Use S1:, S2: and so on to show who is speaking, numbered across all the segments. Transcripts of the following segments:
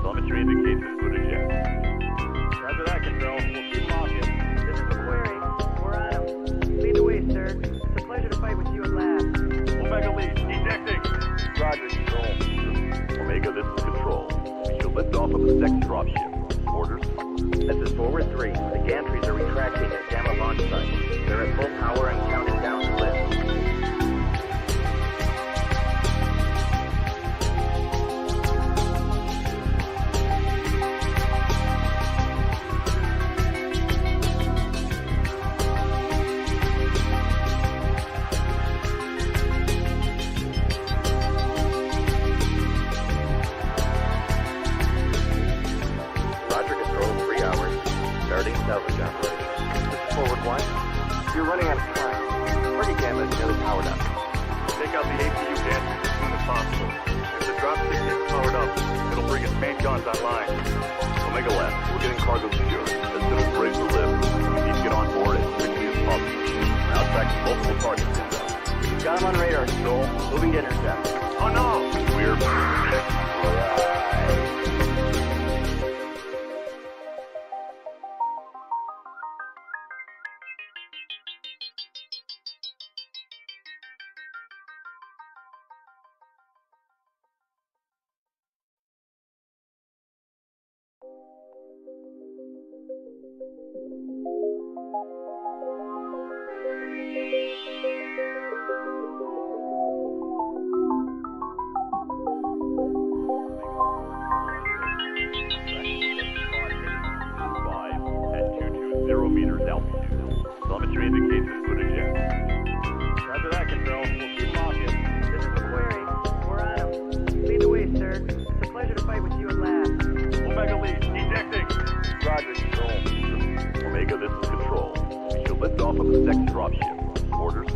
S1: Telemetry indicates input eject.
S2: Roger that, Control. We'll keep walking.
S3: This is the query. We're on him. Lead the way, sir. It's a pleasure to fight with you at last.
S1: Omega lead, ejecting.
S2: Roger, Control.
S1: Omega, this is Control. We shall lift off of the second dropship. Orders?
S3: This is Forward 3. The gantries are retracting at Gamma launch site. They're at full power and counting down to lift. Salvage operation. This is Forward 1. You're running out of time. Party Gamma is nearly powered up.
S1: Take out the APU gantries as soon as possible. If the dropship gets powered up, it'll bring its main guns online. Omega left, we're getting cargo secured. As soon as we're ready to lift, we need to get on board as quickly as possible. We're now tracking multiple targets inbound.
S3: Got him on radar, Control. Moving to intercept.
S1: Oh no! We're... meters altitude. Telemetry indicates input eject.
S2: Roger that, Control. We'll keep walking.
S3: This is the query. We're on him. Lead the way, sir. It's a pleasure to fight with you at last.
S1: Omega lead, ejecting.
S2: Roger, Control.
S1: Omega, this is Control. We shall lift off of the second dropship. Orders?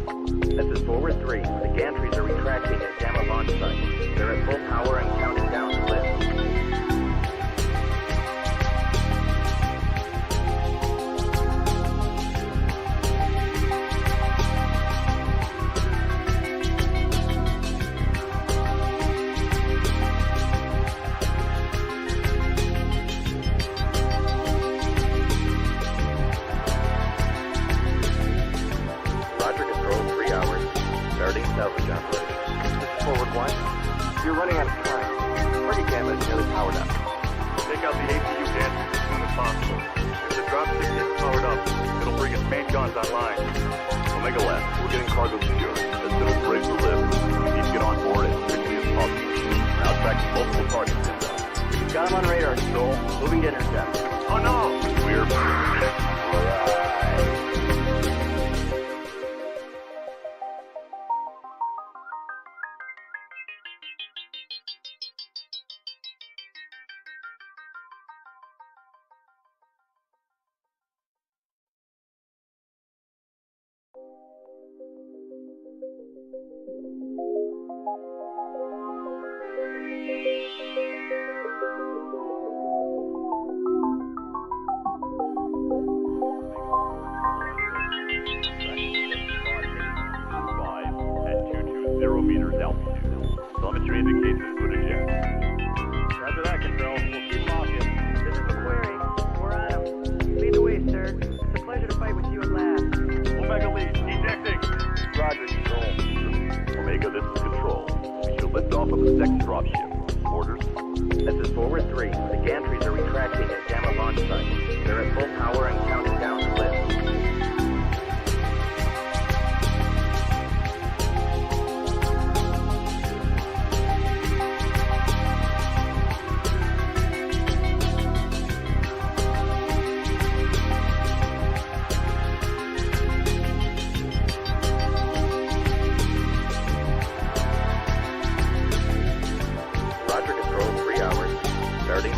S3: This is Forward 3. The gantries are retracting at Gamma launch site. They're at full power and counting down to lift. Salvage operation. This is Forward 1. You're running out of time. Party Gamma is nearly powered up.
S1: Take out the APU gantries as soon as possible. If the dropship gets powered up, it'll bring its main guns online. Omega left, we're getting cargo secured. As soon as we're ready to lift, we need to get on board as quickly as possible. We're now tracking multiple targets inbound.
S3: Got him on radar, Control. Moving to intercept.
S1: Oh no! We're... meters altitude. Telemetry indicates input eject.
S2: Roger that, Control. We'll keep walking.
S3: This is the query. We're on him. Lead the way, sir. It's a pleasure to fight with you at last.
S1: Omega lead, ejecting.
S2: Roger, Control.
S1: Omega, this is Control. We shall lift off of the second dropship. Orders?
S3: This is Forward 3. The gantries are retracting at Gamma launch site. They're at full power and counting down to lift.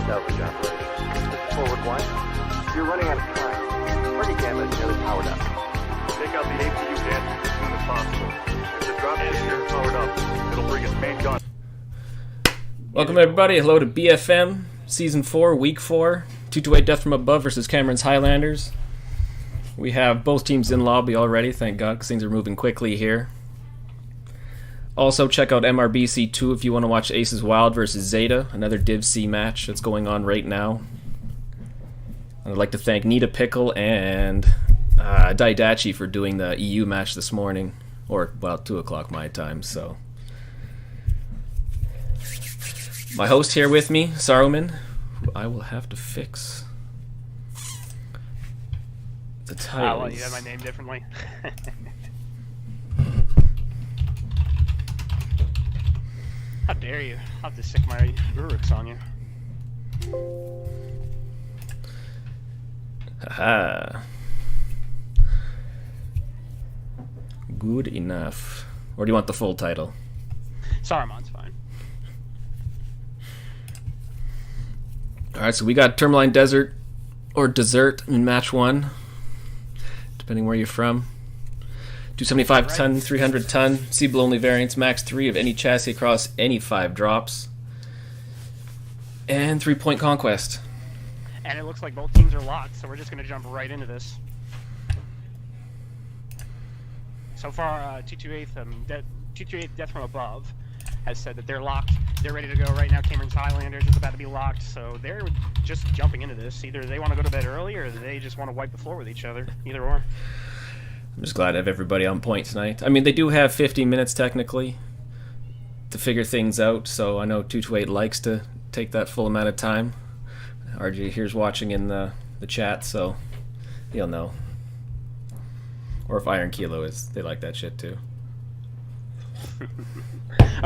S3: Salvage operation. This is Forward 1. You're running out of time. Party Gamma is nearly powered up.
S1: Take out the APU gantries as soon as possible. If the dropship gets powered up, it'll bring its main gun.
S4: Welcome everybody. Hello to BFM Season 4, Week 4. 2-2-8 Death from Above versus Cameron's Highlanders. We have both teams in lobby already, thank God, because things are moving quickly here. Also, check out MRBC 2 if you want to watch Aces Wild versus Zeta, another Div C match that's going on right now. And I'd like to thank Nita Pickle and Daidachi for doing the EU match this morning, or, well, 2 o'clock my time, so. My host here with me, Saruman, who I will have to fix the titles.
S5: Well, you have my name differently. How dare you? I'll have to stick my Uruks on you.
S4: Haha. Good enough. Or do you want the full title?
S5: Saruman's fine.
S4: Alright, so we got Tourmaline Desert or Desert in match 1, depending where you're from. 275 ton, 300 ton, Seabull only variants, max 3 of any chassis across any 5 drops. And 3-point conquest.
S5: And it looks like both teams are locked, so we're just going to jump right into this. So far, 228 Death from Above has said that they're locked. They're ready to go right now. Cameron's Highlanders is about to be locked, so they're just jumping into this. Either they want to go to bed early or they just want to wipe the floor with each other. Either or.
S4: I'm just glad to have everybody on point tonight. I mean, they do have 15 minutes technically to figure things out, so I know 228 likes to take that full amount of time. RJ here's watching in the chat, so he'll know. Or if Iron Kilo is, they like that shit too.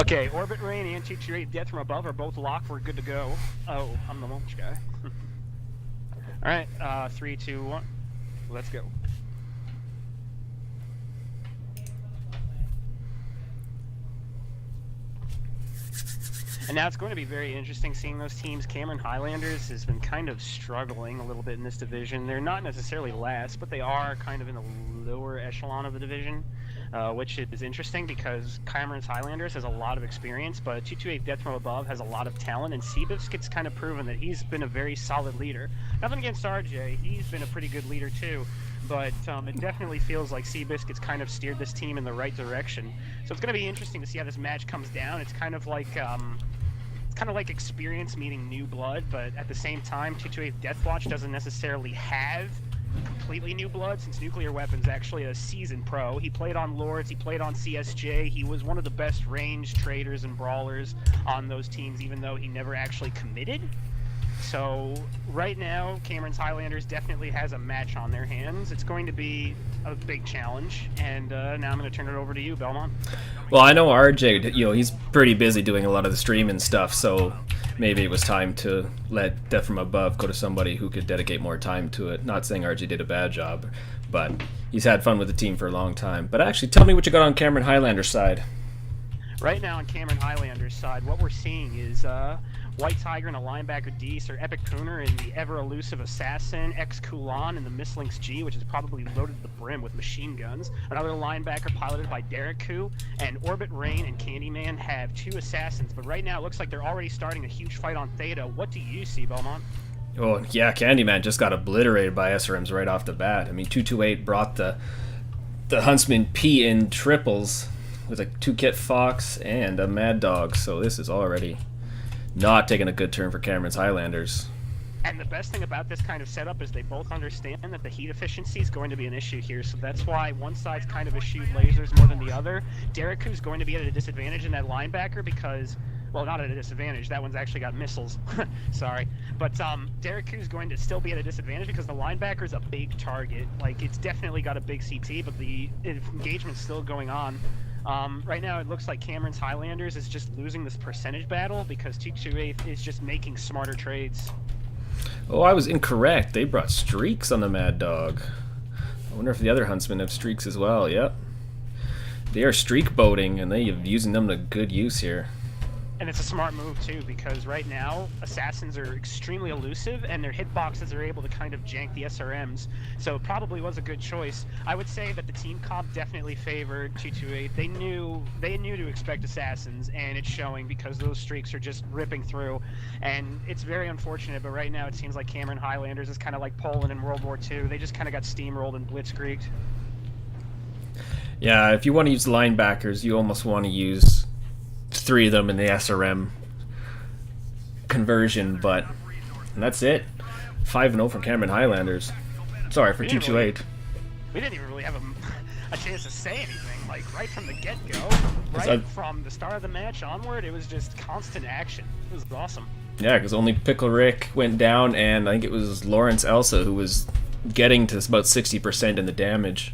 S5: Okay, Orbit Rain and 228 Death from Above are both locked. We're good to go. Oh, I'm the launch guy. Alright, 3, 2, 1. Let's go. And now it's going to be very interesting seeing those teams. Cameron Highlanders has been kind of struggling a little bit in this division. They're not necessarily last, but they are kind of in the lower echelon of the division, which is interesting because Cameron's Highlanders has a lot of experience, but 228 Death from Above has a lot of talent, and Seabiscuit's kind of proven that he's been a very solid leader. Nothing against RJ, he's been a pretty good leader too, but it definitely feels like Seabiscuit's kind of steered this team in the right direction. So it's going to be interesting to see how this match comes down. It's kind of like experience meeting new blood, but at the same time, 228 Deathwatch doesn't necessarily have completely new blood, since Nuclear Weapon's actually a seasoned pro. He played on Lords, he played on CSJ, he was one of the best range traders and brawlers on those teams, even though he never actually committed. So right now, Cameron's Highlanders definitely has a match on their hands. It's going to be a big challenge, and now I'm going to turn it over to you, Belmont.
S4: Well, I know RJ, he's pretty busy doing a lot of the stream and stuff, so maybe it was time to let Death from Above go to somebody who could dedicate more time to it. Not saying RJ did a bad job, but he's had fun with the team for a long time. But actually, tell me what you got on Cameron Highlander's side.
S5: Right now on Cameron Highlander's side, what we're seeing is White Tiger and a linebacker Dees, or Epic Cooner and the ever-elusive Assassin, X-Kulan and the Mislinks G, which is probably loaded to the brim with machine guns. Another linebacker piloted by Derek Koo, and Orbit Rain and Candyman have 2 Assassins, but right now it looks like they're already starting a huge fight on Theta. What do you see, Belmont?
S4: Oh, yeah, Candyman just got obliterated by SRMs right off the bat. I mean, 228 brought the Huntsman P in triples with a 2-kit Fox and a Mad Dog, so this is already not taking a good turn for Cameron's Highlanders.
S5: And the best thing about this kind of setup is they both understand that the heat efficiency is going to be an issue here, so that's why one side's kind of eschewed lasers more than the other. Derek Koo's going to be at a disadvantage in that linebacker because, well, not at a disadvantage, that one's actually got missiles. Sorry. But Derek Koo's going to still be at a disadvantage because the linebacker's a big target. Like, it's definitely got a big CT, but the engagement's still going on. Right now, it looks like Cameron's Highlanders is just losing this percentage battle because 228 is just making smarter trades.
S4: Oh, I was incorrect. They brought streaks on the Mad Dog. I wonder if the other Huntsmen have streaks as well. Yep. They are streak boating, and they are using them to good use here.
S5: And it's a smart move, too, because right now, Assassins are extremely elusive, and their hitboxes are able to kind of jank the SRMs, so it probably was a good choice. I would say that the team comp definitely favored 228. They knew to expect Assassins, and it's showing because those streaks are just ripping through, and it's very unfortunate, but right now it seems like Cameron Highlanders is kind of like Poland in World War II. They just kind of got steamrolled and blitzkrieged.
S4: Yeah, if you want to use linebackers, you almost want to use 3 of them in the SRM conversion, but and that's it. 5-0 for Cameron Highlanders. Sorry for 228.
S5: We didn't even really have a chance to say anything. Like, right from the get-go, from the start of the match onward, it was just constant action. It was awesome.
S4: Yeah, because only Pickle Rick went down, and I think it was Lawrence Elsa who was getting to about 60% in the damage.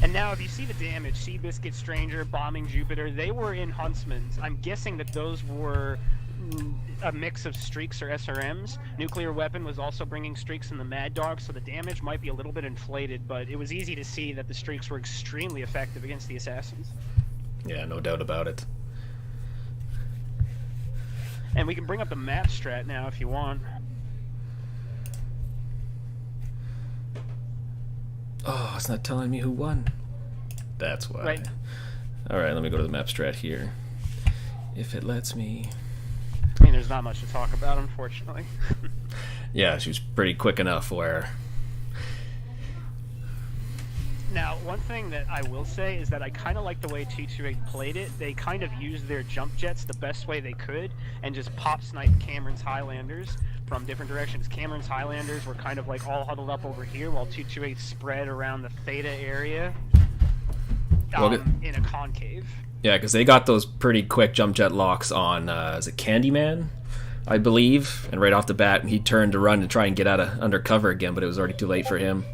S5: And now, if you see the damage, Seabiscuit, Stranger, Bombing Jupiter, they were in Huntsman's. I'm guessing that those were a mix of streaks or SRMs. Nuclear Weapon was also bringing streaks in the Mad Dog, so the damage might be a little bit inflated, but it was easy to see that the streaks were extremely effective against the Assassins.
S4: Yeah, no doubt about it.
S5: And we can bring up the map strat now if you want.
S4: Oh, it's not telling me who won. That's why.
S5: Right.
S4: Alright, let me go to the map strat here. If it lets me.
S5: I mean, there's not much to talk about, unfortunately.
S4: Yeah, she was pretty quick enough where...
S5: Now, one thing that I will say is that I kind of like the way 228 played it. They kind of used their jump jets the best way they could and just pop sniped Cameron's Highlanders from different directions. Cameron's Highlanders were kind of like all huddled up over here while 228 spread around the Theta area in a concave.
S4: Yeah, because they got those pretty quick jump jet locks on, is it Candyman, I believe? And right off the bat, he turned to run to try and get out of undercover again, but it was already too late for him.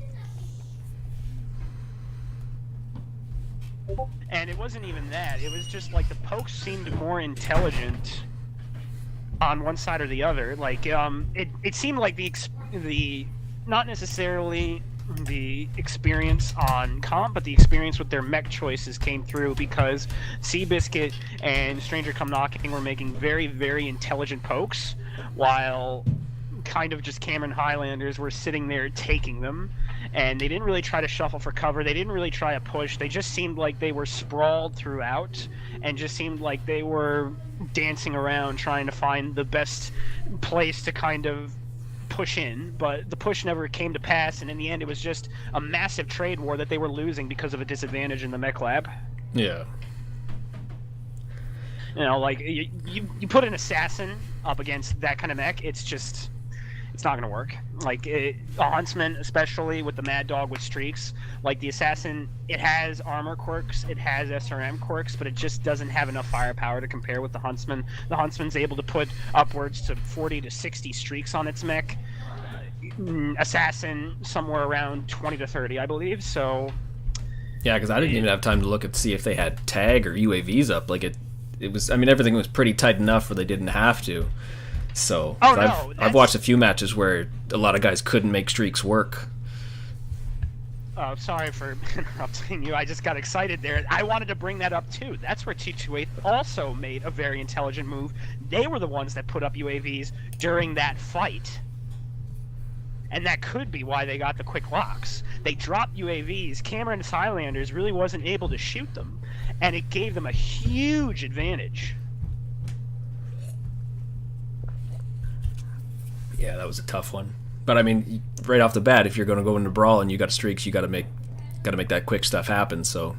S5: And it wasn't even that. It was just like the pokes seemed more intelligent on one side or the other. Like, it seemed like the not necessarily the experience on comp, but the experience with their mech choices came through because Seabiscuit and Stranger Come Knocking were making very, very intelligent pokes, while kind of just Cameron Highlanders were sitting there taking them, and they didn't really try to shuffle for cover. They didn't really try a push. They just seemed like they were sprawled throughout and just seemed like they were dancing around trying to find the best place to kind of push in, but the push never came to pass, and in the end it was just a massive trade war that they were losing because of a disadvantage in the mech lab.
S4: Yeah.
S5: You know, like, you put an assassin up against that kind of mech, it's not going to work. Like, a huntsman, especially with the Mad Dog with streaks, like the assassin, it has armor quirks, it has SRM quirks, but it just doesn't have enough firepower to compare with the huntsman. The huntsman's able to put upwards to 40 to 60 streaks on its mech. Assassin, somewhere around 20 to 30, I believe, so...
S4: Yeah, because I didn't even have time to look and see if they had tag or UAVs up. Like, it was, I mean, everything was pretty tight enough where they didn't have to. So I've watched a few matches where a lot of guys couldn't make streaks work.
S5: Oh, sorry for interrupting you. I just got excited there. I wanted to bring that up too. That's where 228 also made a very intelligent move. They were the ones that put up UAVs during that fight. And that could be why they got the quick locks. They dropped UAVs. Cameron's Highlanders really wasn't able to shoot them, and it gave them a huge advantage.
S4: Yeah, that was a tough one. But I mean, right off the bat, if you're going to go into brawl and you got streaks, you got to make that quick stuff happen. So.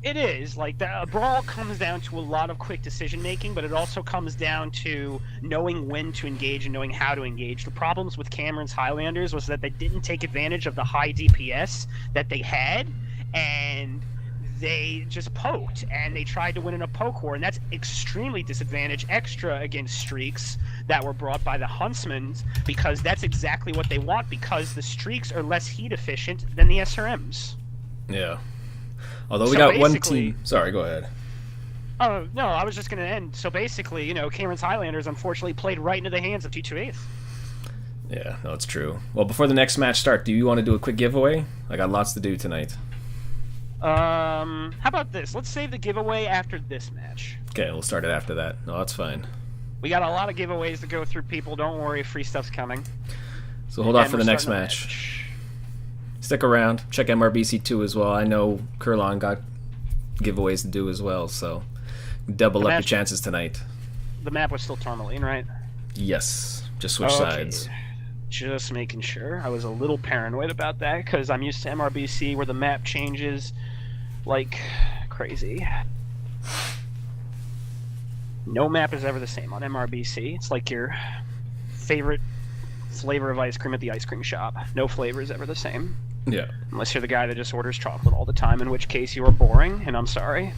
S5: It is like the brawl comes down to a lot of quick decision making, but it also comes down to knowing when to engage and knowing how to engage. The problems with Cameron's Highlanders was that they didn't take advantage of the high DPS that they had, and they just poked, and they tried to win in a poke war, and that's extremely disadvantaged extra against streaks that were brought by the Huntsmen, because that's exactly what they want, because the streaks are less heat efficient than the SRMs.
S4: Yeah. Although we got one team... Sorry, go ahead.
S5: Oh, no, I was just going to end. So basically, you know, Cameron's Highlanders unfortunately played right into the hands of 228.
S4: Yeah, no, it's true. Well, before the next match starts, do you want to do a quick giveaway? I got lots to do tonight.
S5: How about this? Let's save the giveaway after this match.
S4: Okay, we'll start it after that. No, that's fine.
S5: We got a lot of giveaways to go through, people. Don't worry, free stuff's coming.
S4: So hold off for the next match. Stick around. Check MRBC2 as well. I know Kurlon got giveaways to do as well, so double up your chances tonight.
S5: The map was still Tourmaline, right?
S4: Yes. Just switch sides.
S5: Just making sure. I was a little paranoid about that because I'm used to MRBC where the map changes like crazy. No map is ever the same on MRBC. It's like your favorite flavor of ice cream at the ice cream shop. No flavor is ever the same.
S4: Yeah.
S5: Unless you're the guy that just orders chocolate all the time, in which case you are boring, and I'm sorry.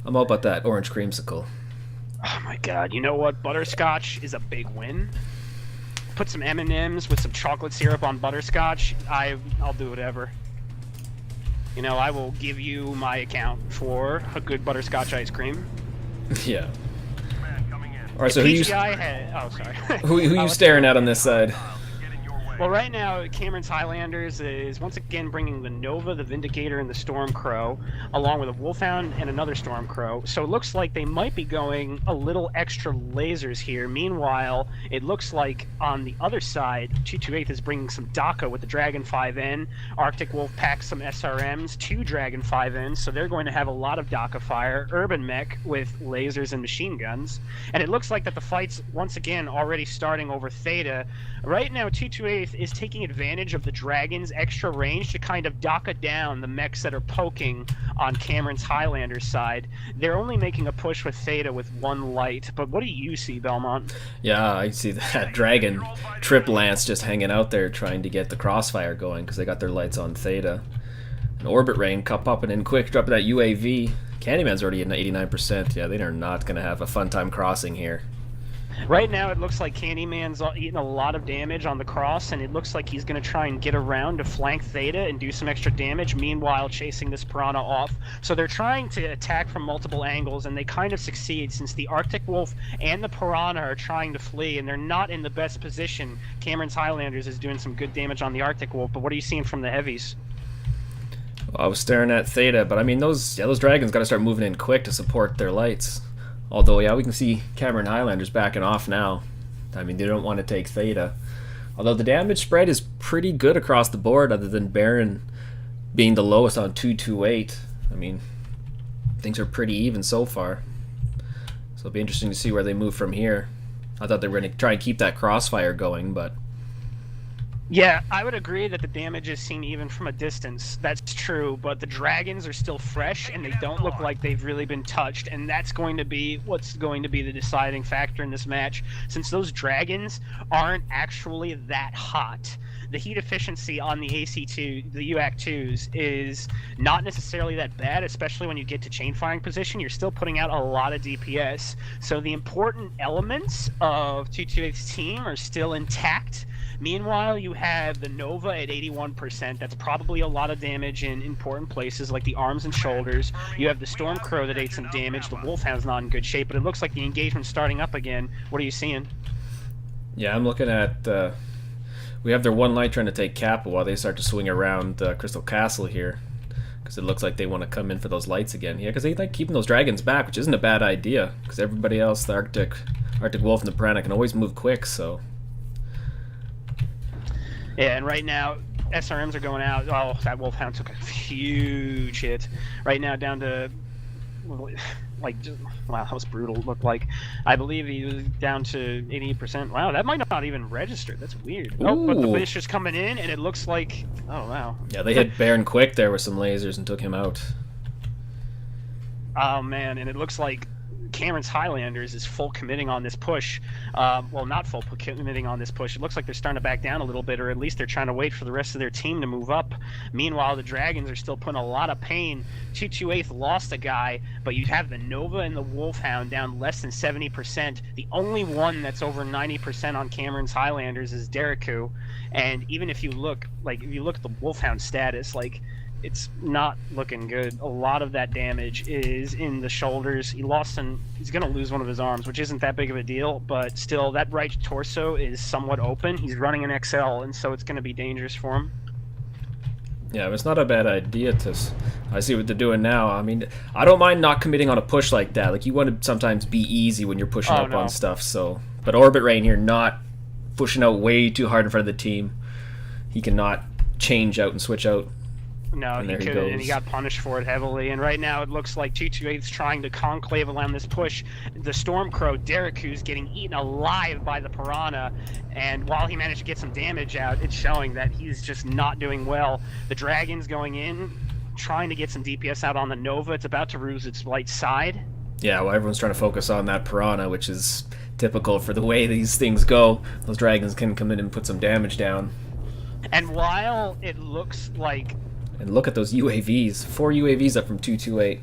S4: I'm all about that orange creamsicle.
S5: Oh my god, you know what? Butterscotch is a big win. Put some M&Ms with some chocolate syrup on butterscotch. I'll do whatever. You know, I will give you my account for a good butterscotch ice cream.
S4: Yeah. All right, so
S5: Oh, sorry.
S4: who you staring at on this side?
S5: Well, right now, Cameron's Highlanders is once again bringing the Nova, the Vindicator, and the Stormcrow, along with a Wolfhound and another Stormcrow. So it looks like they might be going a little extra lasers here. Meanwhile, it looks like on the other side, 228 is bringing some DACA with the Dragon 5N. Arctic Wolf packs some SRMs, 2 Dragon 5Ns, so they're going to have a lot of DACA fire. Urban Mech with lasers and machine guns. And it looks like that the fight's once again already starting over Theta. Right now, 228 is taking advantage of the Dragon's extra range to kind of DACA down the mechs that are poking on Cameron's Highlanders side. They're only making a push with Theta with 1 light, but what do you see, Belmont?
S4: Yeah, I see that Dragon Trip Lance just hanging out there trying to get the crossfire going because they got their lights on Theta. An Orbit Rain popping in quick, dropping that UAV. Candyman's already at 89%. Yeah, they are not going to have a fun time crossing here.
S5: Right now, it looks like Candyman's eating a lot of damage on the cross, and it looks like he's going to try and get around to flank Theta and do some extra damage, meanwhile chasing this Piranha off. So they're trying to attack from multiple angles, and they kind of succeed since the Arctic Wolf and the Piranha are trying to flee, and they're not in the best position. Cameron's Highlanders is doing some good damage on the Arctic Wolf, but what are you seeing from the heavies?
S4: Well, I was staring at Theta, but I mean, those Dragons got to start moving in quick to support their lights. Although, yeah, we can see Cameron Highlanders backing off now. I mean, they don't want to take Theta. Although the damage spread is pretty good across the board, other than Baron being the lowest on 228. I mean, things are pretty even so far. So it'll be interesting to see where they move from here. I thought they were going to try and keep that crossfire going, but...
S5: Yeah, I would agree that the damage is seen even from a distance. That's true, but the Dragons are still fresh, and they don't look like they've really been touched, and that's going to be what's going to be the deciding factor in this match, since those Dragons aren't actually that hot. The heat efficiency on the AC2, the UAC2s, is not necessarily that bad, especially when you get to chain firing position. You're still putting out a lot of DPS. So the important elements of 228's team are still intact. Meanwhile, you have the Nova at 81%. That's probably a lot of damage in important places like the arms and shoulders. You have the Stormcrow that ate some damage. The Wolfhound's not in good shape, but it looks like the engagement's starting up again. What are you seeing?
S4: Yeah, I'm looking at... we have their 1 light trying to take Kappa while they start to swing around Crystal Castle here. Because it looks like they want to come in for those lights again. Yeah, because they like keeping those Dragons back, which isn't a bad idea. Because everybody else, the Arctic Wolf and the Piranha, can always move quick, so...
S5: Yeah, and right now, SRMs are going out. Oh, that Wolfhound took a huge hit. Right now, down to, like, wow, that was brutal. It looked like, I believe he was down to 88%. Wow, that might not even register. That's weird.
S4: Ooh.
S5: Oh, but the fish is coming in, and it looks like, oh, wow.
S4: Yeah, they hit Baron quick there with some lasers and took him out.
S5: Oh, man, and it looks like Cameron's Highlanders is full committing on this push. Well, not full committing on this push. It looks like they're starting to back down a little bit, or at least they're trying to wait for the rest of their team to move up. Meanwhile, the Dragons are still putting a lot of pain. 228 lost a guy, but you have the Nova and the Wolfhound down less than 70%. The only one that's over 90% on Cameron's Highlanders is Deriku. And even if you look, like, if you look at the Wolfhound status, like, it's not looking good. A lot of that damage is in the shoulders. He's going to lose one of his arms, which isn't that big of a deal, but still, that right torso is somewhat open. He's running an XL, and so it's going to be dangerous for him.
S4: Yeah, it's not a bad idea to... I see what they're doing now. I mean, I don't mind not committing on a push like that. Like, you want to sometimes be easy when you're pushing up on stuff, so... But Orbit Rain here not pushing out way too hard in front of the team. He cannot change out and switch out
S5: No,
S4: And
S5: he
S4: there he
S5: couldn't, and
S4: goes.
S5: he got punished for it heavily. And right now it looks like 228's trying to conclave around this push. The Stormcrow, Derek, who's getting eaten alive by the Piranha, and while he managed to get some damage out, it's showing that he's just not doing well. The Dragon's going in, trying to get some DPS out on the Nova. It's about to lose its light side.
S4: Yeah, well, everyone's trying to focus on that Piranha, which is typical for the way these things go. Those dragons can come in and put some damage down.
S5: And while it looks like...
S4: And look at those UAVs. 4 UAVs up from 228.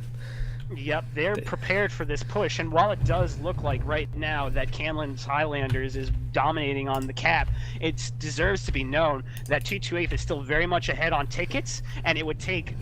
S5: Yep, they're prepared for this push, and while it does look like right now that Cameron's Highlanders is dominating on the cap, it deserves to be known that 228 is still very much ahead on tickets, and it would take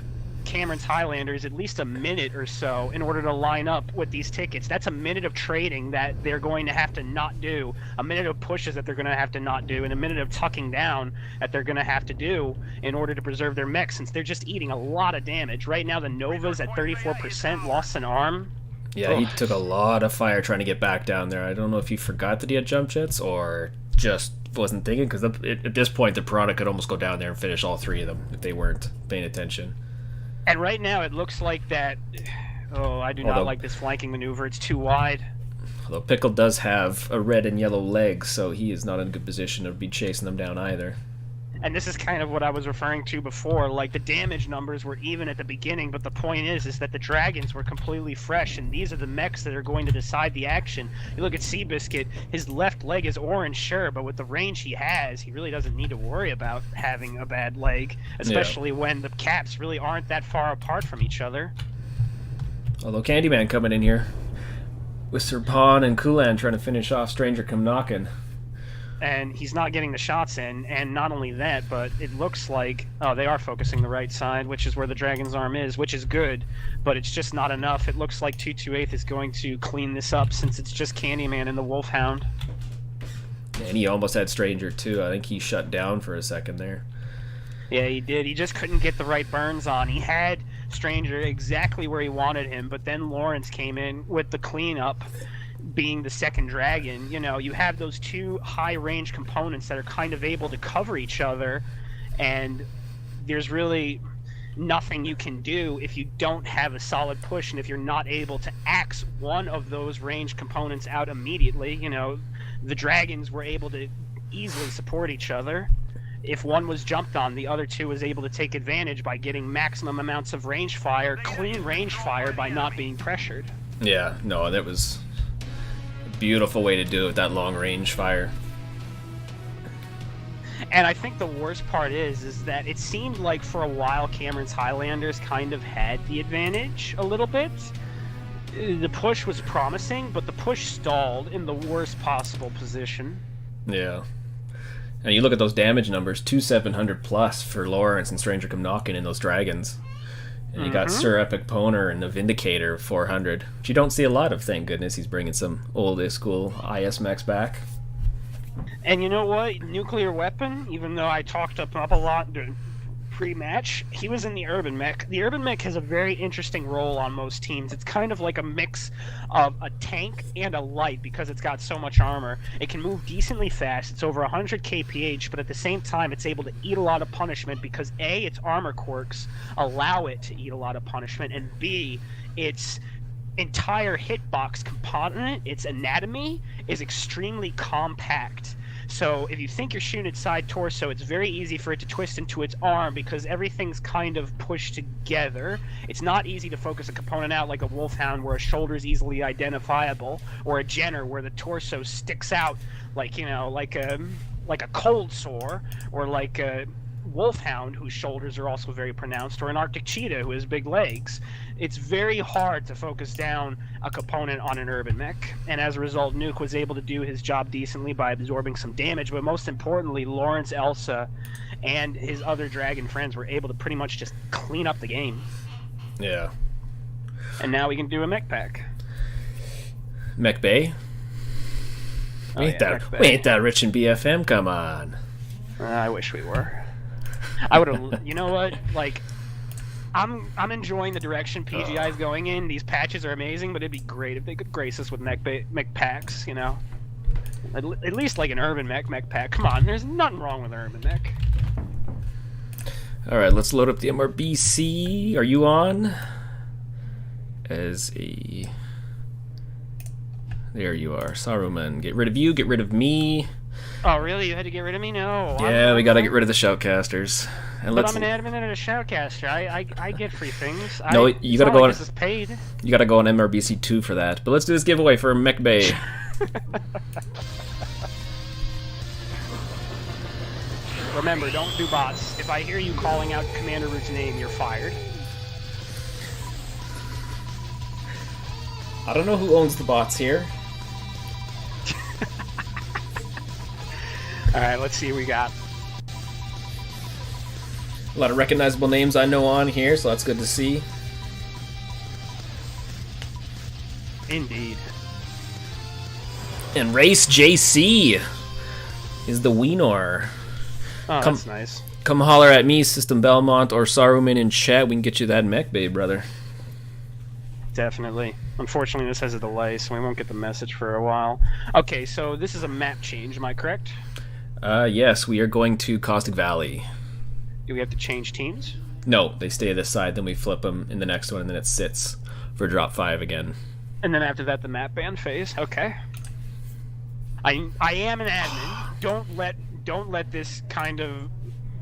S5: Cameron's Highlanders at least a minute or so in order to line up with these tickets. That's a minute of trading that they're going to have to not do, a minute of pushes that they're going to have to not do, and a minute of tucking down that they're going to have to do in order to preserve their mech, since they're just eating a lot of damage. Right now the Nova's at 34%, lost an arm.
S4: Yeah, he took a lot of fire trying to get back down there. I don't know if he forgot that he had jump jets or just wasn't thinking, because at this point the Piranha could almost go down there and finish all 3 of them if they weren't paying attention.
S5: And right now it looks like that... Oh, I do not like this flanking maneuver. It's too wide.
S4: Although Pickle does have a red and yellow leg, so he is not in a good position to be chasing them down either.
S5: And this is kind of what I was referring to before. Like, the damage numbers were even at the beginning, but the point is that the Dragons were completely fresh, and these are the mechs that are going to decide the action. You look at Seabiscuit, his left leg is orange, sure, but with the range he has, he really doesn't need to worry about having a bad leg, especially when the caps really aren't that far apart from each other.
S4: Although Candyman coming in here with Sir Pawn and Kulan trying to finish off Stranger Come Knockin'.
S5: And he's not getting the shots in, and not only that, but it looks like, oh, they are focusing the right side, which is where the Dragon's Arm is, which is good, but it's just not enough. It looks like 228 is going to clean this up, since it's just Candyman and the Wolfhound.
S4: And he almost had Stranger too. I think he shut down for a second there.
S5: Yeah, he did. He just couldn't get the right burns on. He had Stranger exactly where he wanted him, but then Lawrence came in with the cleanup. Being the second dragon, you know, you have those 2 high-range components that are kind of able to cover each other, and there's really nothing you can do if you don't have a solid push, and if you're not able to axe one of those range components out immediately. You know, the dragons were able to easily support each other. If one was jumped on, the other 2 was able to take advantage by getting maximum amounts of range fire, clean range fire, by not being pressured.
S4: Yeah, no, that was beautiful way to do it with that long range fire.
S5: And I think the worst part is that it seemed like for a while Cameron's Highlanders kind of had the advantage a little bit. The push was promising, but the push stalled in the worst possible position.
S4: Yeah. And you look at those damage numbers, 2,700 plus for Lawrence and Stranger Come Knockin' in those dragons. And you got Sir Epic Poner and the Vindicator 400, which you don't see a lot of, thank goodness. He's bringing some old school IS mechs back.
S5: And you know what? Nuclear Weapon, even though I talked up a lot during pre-match, he was in the Urban Mech. The Urban Mech has a very interesting role on most teams. It's kind of like a mix of a tank and a light because it's got so much armor. It can move decently fast. It's over 100 kph, but at the same time it's able to eat a lot of punishment because A, its armor quirks allow it to eat a lot of punishment, and B, its entire hitbox component, its anatomy, is extremely compact. So if you think you're shooting its side torso, it's very easy for it to twist into its arm because everything's kind of pushed together. It's not easy to focus a component out like a Wolfhound where a shoulder is easily identifiable, or a Jenner where the torso sticks out like, you know, like a cold sore, or like a Wolfhound whose shoulders are also very pronounced, or an Arctic Cheetah who has big legs. It's very hard to focus down a component on an Urban Mech, and as a result, Nuke was able to do his job decently by absorbing some damage, but most importantly, Lawrence, Elsa, and his other dragon friends were able to pretty much just clean up the game.
S4: Yeah.
S5: And now we can do a mech pack.
S4: Mech Bay? We ain't that rich in BFM, come on.
S5: I wish we were. I would have, you know what, like, I'm enjoying the direction PGI is going in. These patches are amazing, but it'd be great if they could grace us with mech packs, you know? At least like an Urban Mech pack. Come on, there's nothing wrong with an Urban Mech.
S4: All right, let's load up the MRBC. Are you on? There you are, Saruman. Get rid of you. Get rid of me.
S5: Oh, really? You had to get rid of me? No.
S4: Yeah, we gotta get rid of the shoutcasters. And
S5: But I'm an admin and a shoutcaster. I get free things.
S4: No, you gotta go on.
S5: This is paid.
S4: You gotta go on MRBC 2 for that. But let's do this giveaway for Mech Bay.
S5: Remember, don't do bots. If I hear you calling out Commander Root's name, you're fired.
S4: I don't know who owns the bots here.
S5: Alright, let's see what we got.
S4: A lot of recognizable names I know on here, so that's good to see.
S5: Indeed.
S4: And Race JC is the winner.
S5: Oh, that's nice.
S4: Come holler at me, System Belmont, or Saruman in chat. We can get you that mech bay, brother.
S5: Definitely. Unfortunately, this has a delay, so we won't get the message for a while. Okay, so this is a map change, am I correct?
S4: Yes, we are going to Caustic Valley.
S5: Do we have to change teams?
S4: No, they stay this side, then we flip them in the next one, and then it sits for drop 5 again.
S5: And then after that, the map ban phase. Okay. I am an admin. Don't let this kind of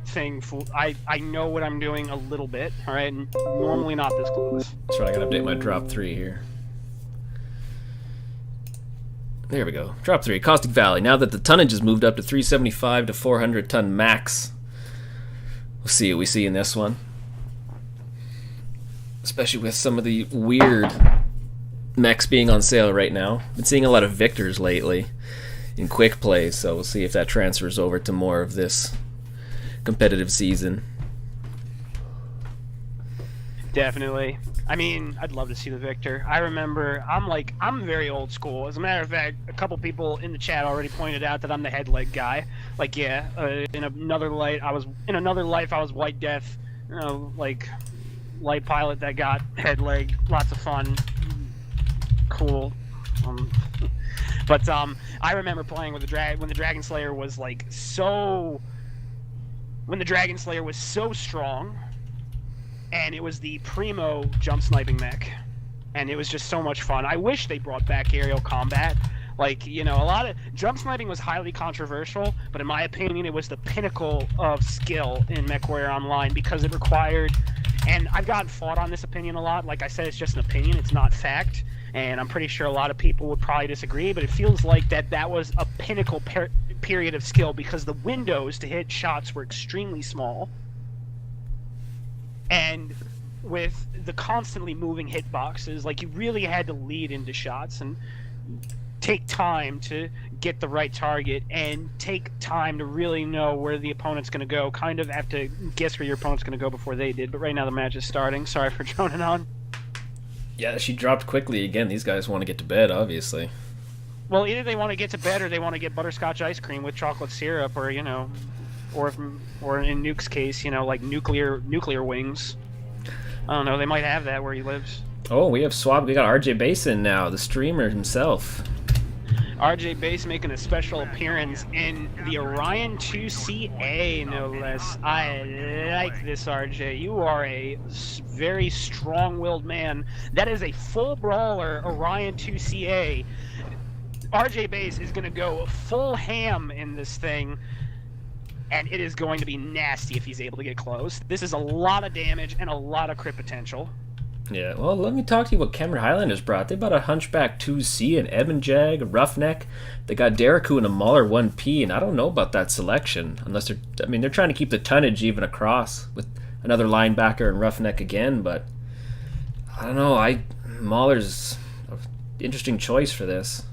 S5: thing fool. I know what I'm doing a little bit. All right. Normally not this close.
S4: That's right. I gotta update my drop 3 here. There we go. Drop 3, Caustic Valley. Now that the tonnage has moved up to 375 to 400 ton max, we'll see what we see in this one. Especially with some of the weird mechs being on sale right now. Been seeing a lot of Victors lately in quick play, so we'll see if that transfers over to more of this competitive season.
S5: Definitely. I mean, I'd love to see the Victor. I remember, I'm very old school. As a matter of fact, a couple people in the chat already pointed out that I'm the head leg guy. Like, yeah, in another life I was White Death, you know, like light pilot that got head leg, lots of fun, cool. But I remember playing with when the Dragon Slayer was so strong. And it was the primo jump sniping mech, and it was just so much fun. I wish they brought back aerial combat. Like, you know, a lot of jump sniping was highly controversial, but in my opinion, it was the pinnacle of skill in MechWarrior Online because it required. And I've gotten fought on this opinion a lot. Like I said, it's just an opinion; it's not fact. And I'm pretty sure a lot of people would probably disagree, but it feels like that was a pinnacle period of skill because the windows to hit shots were extremely small. And with the constantly moving hitboxes, like, you really had to lead into shots and take time to get the right target and take time to really know where the opponent's going to go. Kind of have to guess where your opponent's going to go before they did. But right now the match is starting. Sorry for droning on.
S4: Yeah, she dropped quickly again. These guys want to get to bed, obviously.
S5: Well, either they want to get to bed or they want to get butterscotch ice cream with chocolate syrup, or, you know, or in Nuke's case, you know, like nuclear wings. I don't know, they might have that where he lives. Oh, we have swap. We got RJ Basin now, the streamer himself. RJ Base making a special appearance in the Orion 2CA, no less. I like this, RJ. You are a very strong-willed man. That is a full brawler Orion 2CA. RJ Base is going to go full ham in this thing. And it is going to be nasty if he's able to get close. This is a lot of damage and a lot of crit potential. Yeah, well, let me talk to you what Cameron Highlanders brought. They brought a Hunchback 2C, an Edmund Jag, a Roughneck. They got Deriku and a Mauler 1P, and I don't know about that selection. Unless they're trying to keep the tonnage even across with another linebacker and Roughneck again, but I don't know. Mauler's an interesting choice for this.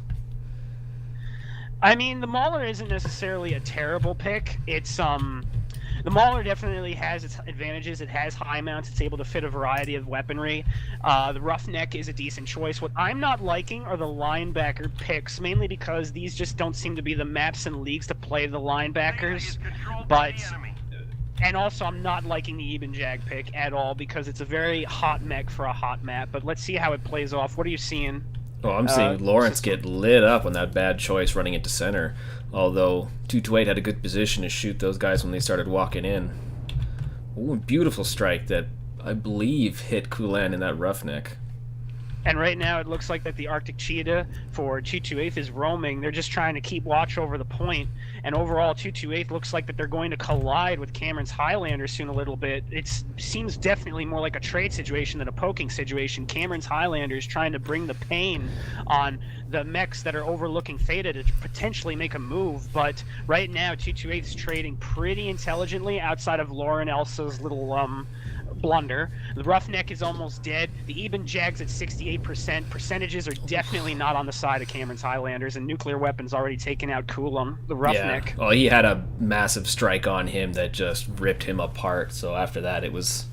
S5: I mean, the Mauler isn't necessarily a terrible pick. It's the Mauler definitely has its advantages. It has high mounts. It's able to fit a variety of weaponry. The Roughneck is a decent choice. What I'm not liking are the linebacker picks, mainly because these just don't seem to be the maps and leagues to play the linebackers. And also, I'm not liking the Eben Jag pick at all because it's a very hot mech for a hot map. But let's see how it plays off. What are you seeing? Oh, I'm seeing Lawrence get lit up on that bad choice running into center. Although 228 had a good position to shoot those guys when they started walking in.
S4: Ooh, beautiful strike that I believe hit Kulan in that roughneck.
S5: And right now it looks like that the Arctic Cheetah for 228th is roaming. They're just trying to keep watch over the point. And overall, 228th looks like that they're going to collide with Cameron's Highlanders soon a little bit. It seems definitely more like a trade situation than a poking situation. Cameron's Highlanders trying to bring the pain on the mechs that are overlooking Theta to potentially make a move. But right now, 228th is trading pretty intelligently outside of Lauren Elsa's little blunder. The Roughneck is almost dead. The Eben Jag's at 68%. Percentages are definitely not on the side of Cameron's Highlanders, and nuclear weapons already taken out Coulomb, the Roughneck.
S4: Yeah. Well, he had a massive strike on him that just ripped him apart. So after that, it was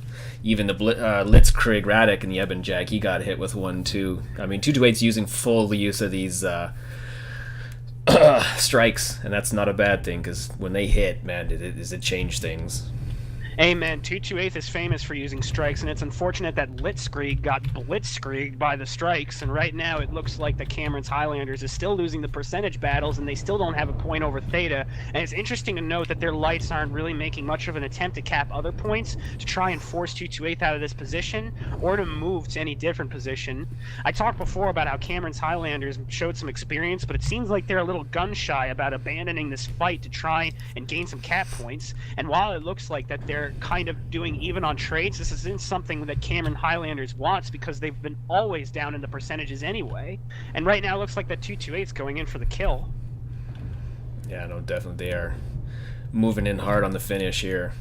S4: even the Blitzkrieg Radek and the Eben Jag. He got hit with 1-2. I mean, 228's using full use of these strikes, and that's not a bad thing because when they hit, man, it changed things.
S5: Amen. 228th is famous for using strikes, and it's unfortunate that Blitzkrieg got blitzkrieged by the strikes, and right now it looks like the Cameron's Highlanders is still losing the percentage battles, and they still don't have a point over Theta. And it's interesting to note that their lights aren't really making much of an attempt to cap other points to try and force 228th out of this position or to move to any different position. I talked before about how Cameron's Highlanders showed some experience, but it seems like they're a little gun-shy about abandoning this fight to try and gain some cap points. And while it looks like that they're kind of doing even on trades, this isn't something that Cameron Highlanders wants because they've been always down in the percentages anyway. And right now it looks like that 228's going in for the kill.
S4: Yeah, no, definitely they are moving in hard on the finish here.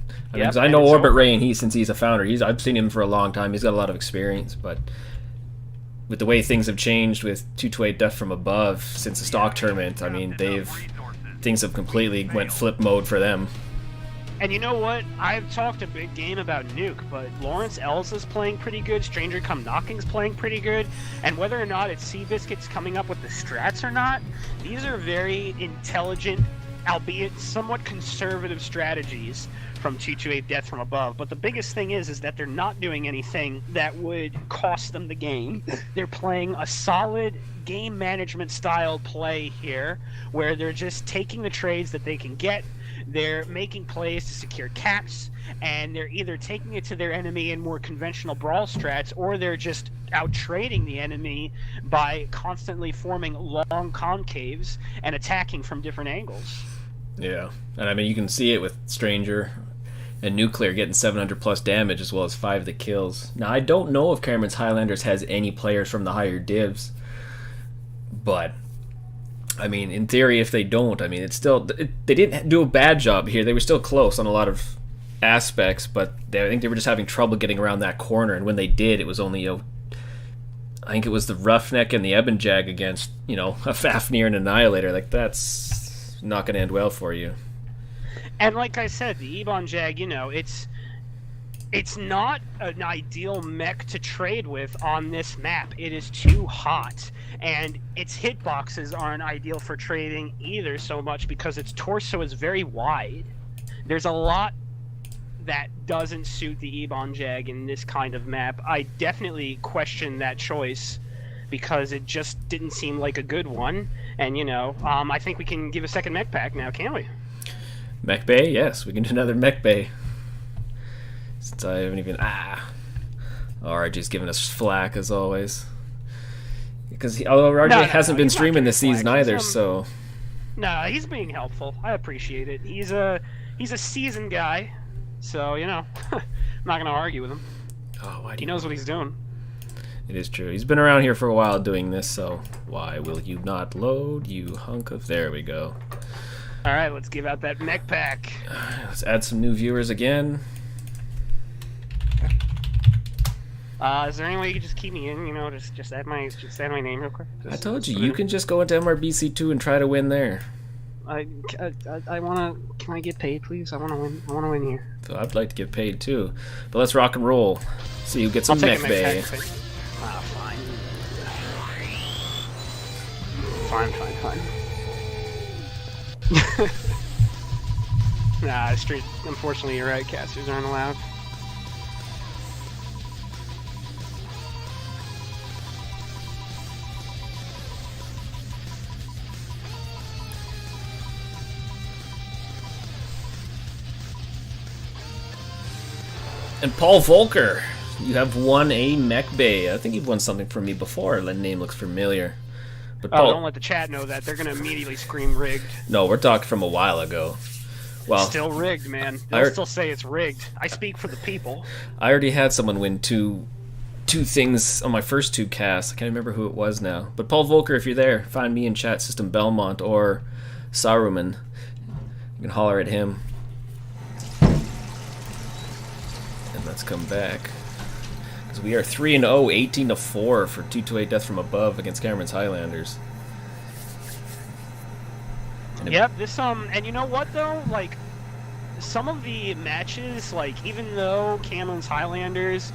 S4: I mean,
S5: Yep,
S4: 'cause I
S5: and
S4: know
S5: it's
S4: Orbit
S5: over.
S4: Ray, and since he's a founder, I've seen him for a long time. He's got a lot of experience, but with the way things have changed with 228 Death from Above since the stock tournament, I mean, things have completely went flip mode for them.
S5: And you know what? I've talked a big game about Nuke, but Lawrence Elsa's playing pretty good, Stranger Come Knocking's playing pretty good, and whether or not it's Seabiscuit's coming up with the strats or not, these are very intelligent, albeit somewhat conservative strategies from 228 Death from Above. But the biggest thing is that they're not doing anything that would cost them the game. They're playing a solid game management style play here, where they're just taking the trades that they can get. They're making plays to secure caps, and they're either taking it to their enemy in more conventional brawl strats, or they're just out-trading the enemy by constantly forming long concaves and attacking from different angles.
S4: Yeah, and I mean, you can see it with Stranger and Nuclear getting 700 plus damage as well as 5 of the kills. Now, I don't know if Cameron's Highlanders has any players from the higher divs, but I mean, in theory, if they don't, I mean, they didn't do a bad job here. They were still close on a lot of aspects, but I think they were just having trouble getting around that corner. And when they did, it was only I think it was the Roughneck and the Eben Jag against a Fafnir and Annihilator. Like, that's not going to end well for you.
S5: And like I said, the Ebon Jag, it's not an ideal mech to trade with on this map. It is too hot, and its hitboxes aren't ideal for trading either so much because its torso is very wide. There's a lot that doesn't suit the Ebon Jag in this kind of map. I definitely question that choice because it just didn't seem like a good one. And, I think we can give a second mech pack now, can't we?
S4: Mech Bay? Yes, we can do another Mech Bay. Since I haven't even... RJ's giving us flack, as always. Because RJ hasn't been streaming this season either, so...
S5: No, he's being helpful. I appreciate it. He's a seasoned guy, so, I'm not going to argue with him.
S4: Oh,
S5: He knows what he's doing.
S4: It is true. He's been around here for a while doing this, so... Why will you not load, you hunk of... There we go.
S5: Alright, let's give out that mech pack.
S4: Let's add some new viewers again.
S5: Is there any way you could just keep me in? Just add my name real quick.
S4: I told you, you can just go into MRBC2 and try to win there.
S5: I wanna. Can I get paid, please? I wanna win. I wanna win here.
S4: So I'd like to get paid too, but let's rock and roll. See who gets some Mech Bay.
S5: Fine. Nah, street. Unfortunately, you're right. Casters aren't allowed.
S4: And Paul Volker, you have won a mech bay. I think you've won something from me before. That name looks familiar. But Paul,
S5: don't let the chat know that. They're going to immediately scream rigged.
S4: No, we're talking from a while ago. Well,
S5: Still rigged, man. They'll still say it's rigged. I speak for the people.
S4: I already had someone win two things on my first 2 casts. I can't remember who it was now. But Paul Volker, if you're there, find me in chat system Belmont or Saruman. You can holler at him. And let's come back. Because we are 3-0, 18-4 for 228 Death from Above against Cameron's Highlanders.
S5: Yep, and you know what though? Like, some of the matches, like, even though Cameron's Highlanders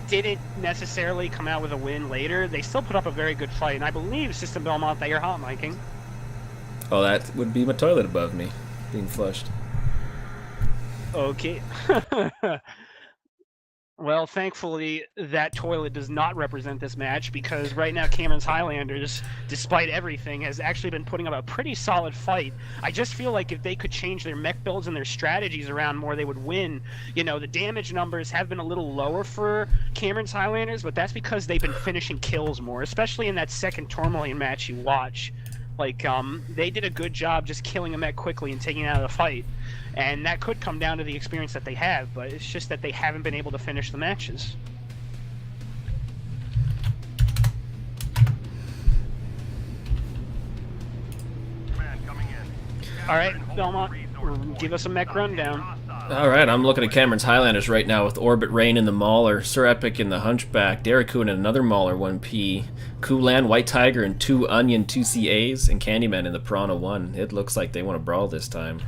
S5: didn't necessarily come out with a win later, they still put up a very good fight, and I believe, System Belmont, that you're hot miking.
S4: Oh, that would be my toilet above me, being flushed.
S5: Okay. Well, thankfully, that toilet does not represent this match, because right now Cameron's Highlanders, despite everything, has actually been putting up a pretty solid fight. I just feel like if they could change their mech builds and their strategies around more, they would win. You know, the damage numbers have been a little lower for Cameron's Highlanders, but that's because they've been finishing kills more, especially in that second Tourmaline match you watch. Like, they did a good job just killing a mech quickly and taking it out of the fight. And that could come down to the experience that they have, but it's just that they haven't been able to finish the matches. Alright, Belmont, give us a mech rundown.
S4: Alright, I'm looking at Cameron's Highlanders right now with Orbit Rain in the Mauler, Sir Epic in the Hunchback, Deriku in another Mauler 1P, Kulan, White Tiger, and 2 Onion 2CAs, and Candyman in the Piranha 1. It looks like they want to brawl this time.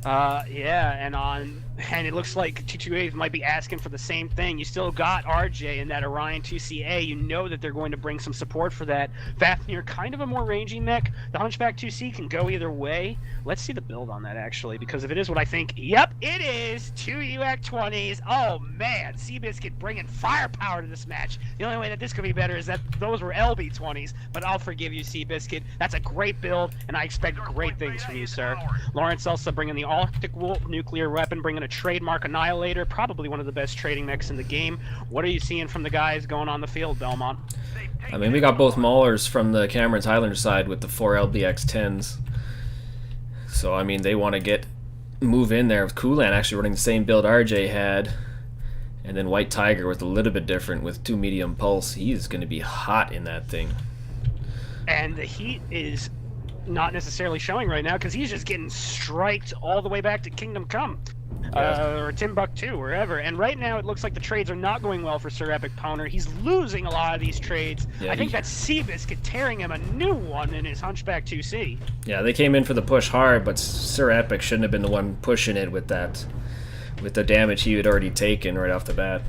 S5: Yeah, and it looks like T2A might be asking for the same thing. You still got RJ in that Orion 2CA. You know that they're going to bring some support for that. Fafnir, kind of a more rangy mech. The Hunchback 2C can go either way. Let's see the build on that, actually, because if it is what I think, yep, it is. 2 UAC 20s. Oh, man. Seabiscuit bringing firepower to this match. The only way that this could be better is that those were LB 20s, but I'll forgive you, Seabiscuit. That's a great build, and I expect great things from you, sir. Lawrence also bringing the Arctic Wolf nuclear weapon, bringing a trademark Annihilator, probably one of the best trading mechs in the game. What are you seeing from the guys going on the field, Belmont?
S4: I mean, we got both Maulers from the Cameron's Highlander side with the 4 LBX-10s. So, I mean, they want to move in there with Kulan actually running the same build RJ had. And then White Tiger with a little bit different with 2 medium pulse. He's going to be hot in that thing.
S5: And the heat is not necessarily showing right now because he's just getting striked all the way back to Kingdom Come. Or Timbuktu, wherever. And right now it looks like the trades are not going well for Sir Epic Poner. He's losing a lot of these trades.
S4: Yeah,
S5: I think that's Seabiscuit tearing him a new one in his Hunchback 2C.
S4: Yeah, they came in for the push hard, but Sir Epic shouldn't have been the one pushing it with the damage he had already taken right off the bat.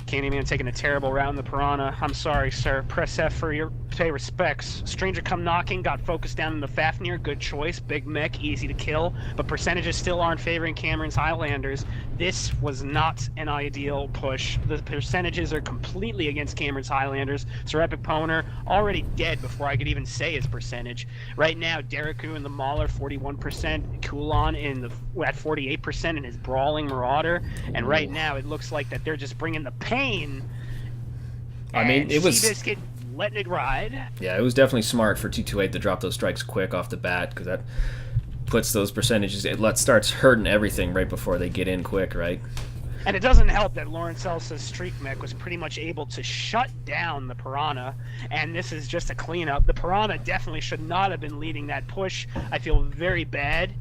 S5: Candyman taking a terrible route in the Piranha. I'm sorry, sir. Press F for your pay respects. Stranger come knocking, got focused down in the Fafnir. Good choice. Big mech, easy to kill. But percentages still aren't favoring Cameron's Highlanders. This was not an ideal push. The percentages are completely against Cameron's Highlanders. Sir Epic Poner already dead before I could even say his percentage. Right now, Deriku in the Mauler, 41%. Kulan at 48% in his Brawling Marauder. And right now, it looks like that they're just bringing the pain.
S4: I mean, it was
S5: Seabiscuit letting it ride.
S4: Yeah, it was definitely smart for 228 to drop those strikes quick off the bat because that puts those percentages. It starts hurting everything right before they get in quick, right?
S5: And it doesn't help that Lawrence Elsa's Streak Mech was pretty much able to shut down the Piranha, and this is just a cleanup. The Piranha definitely should not have been leading that push. I feel very bad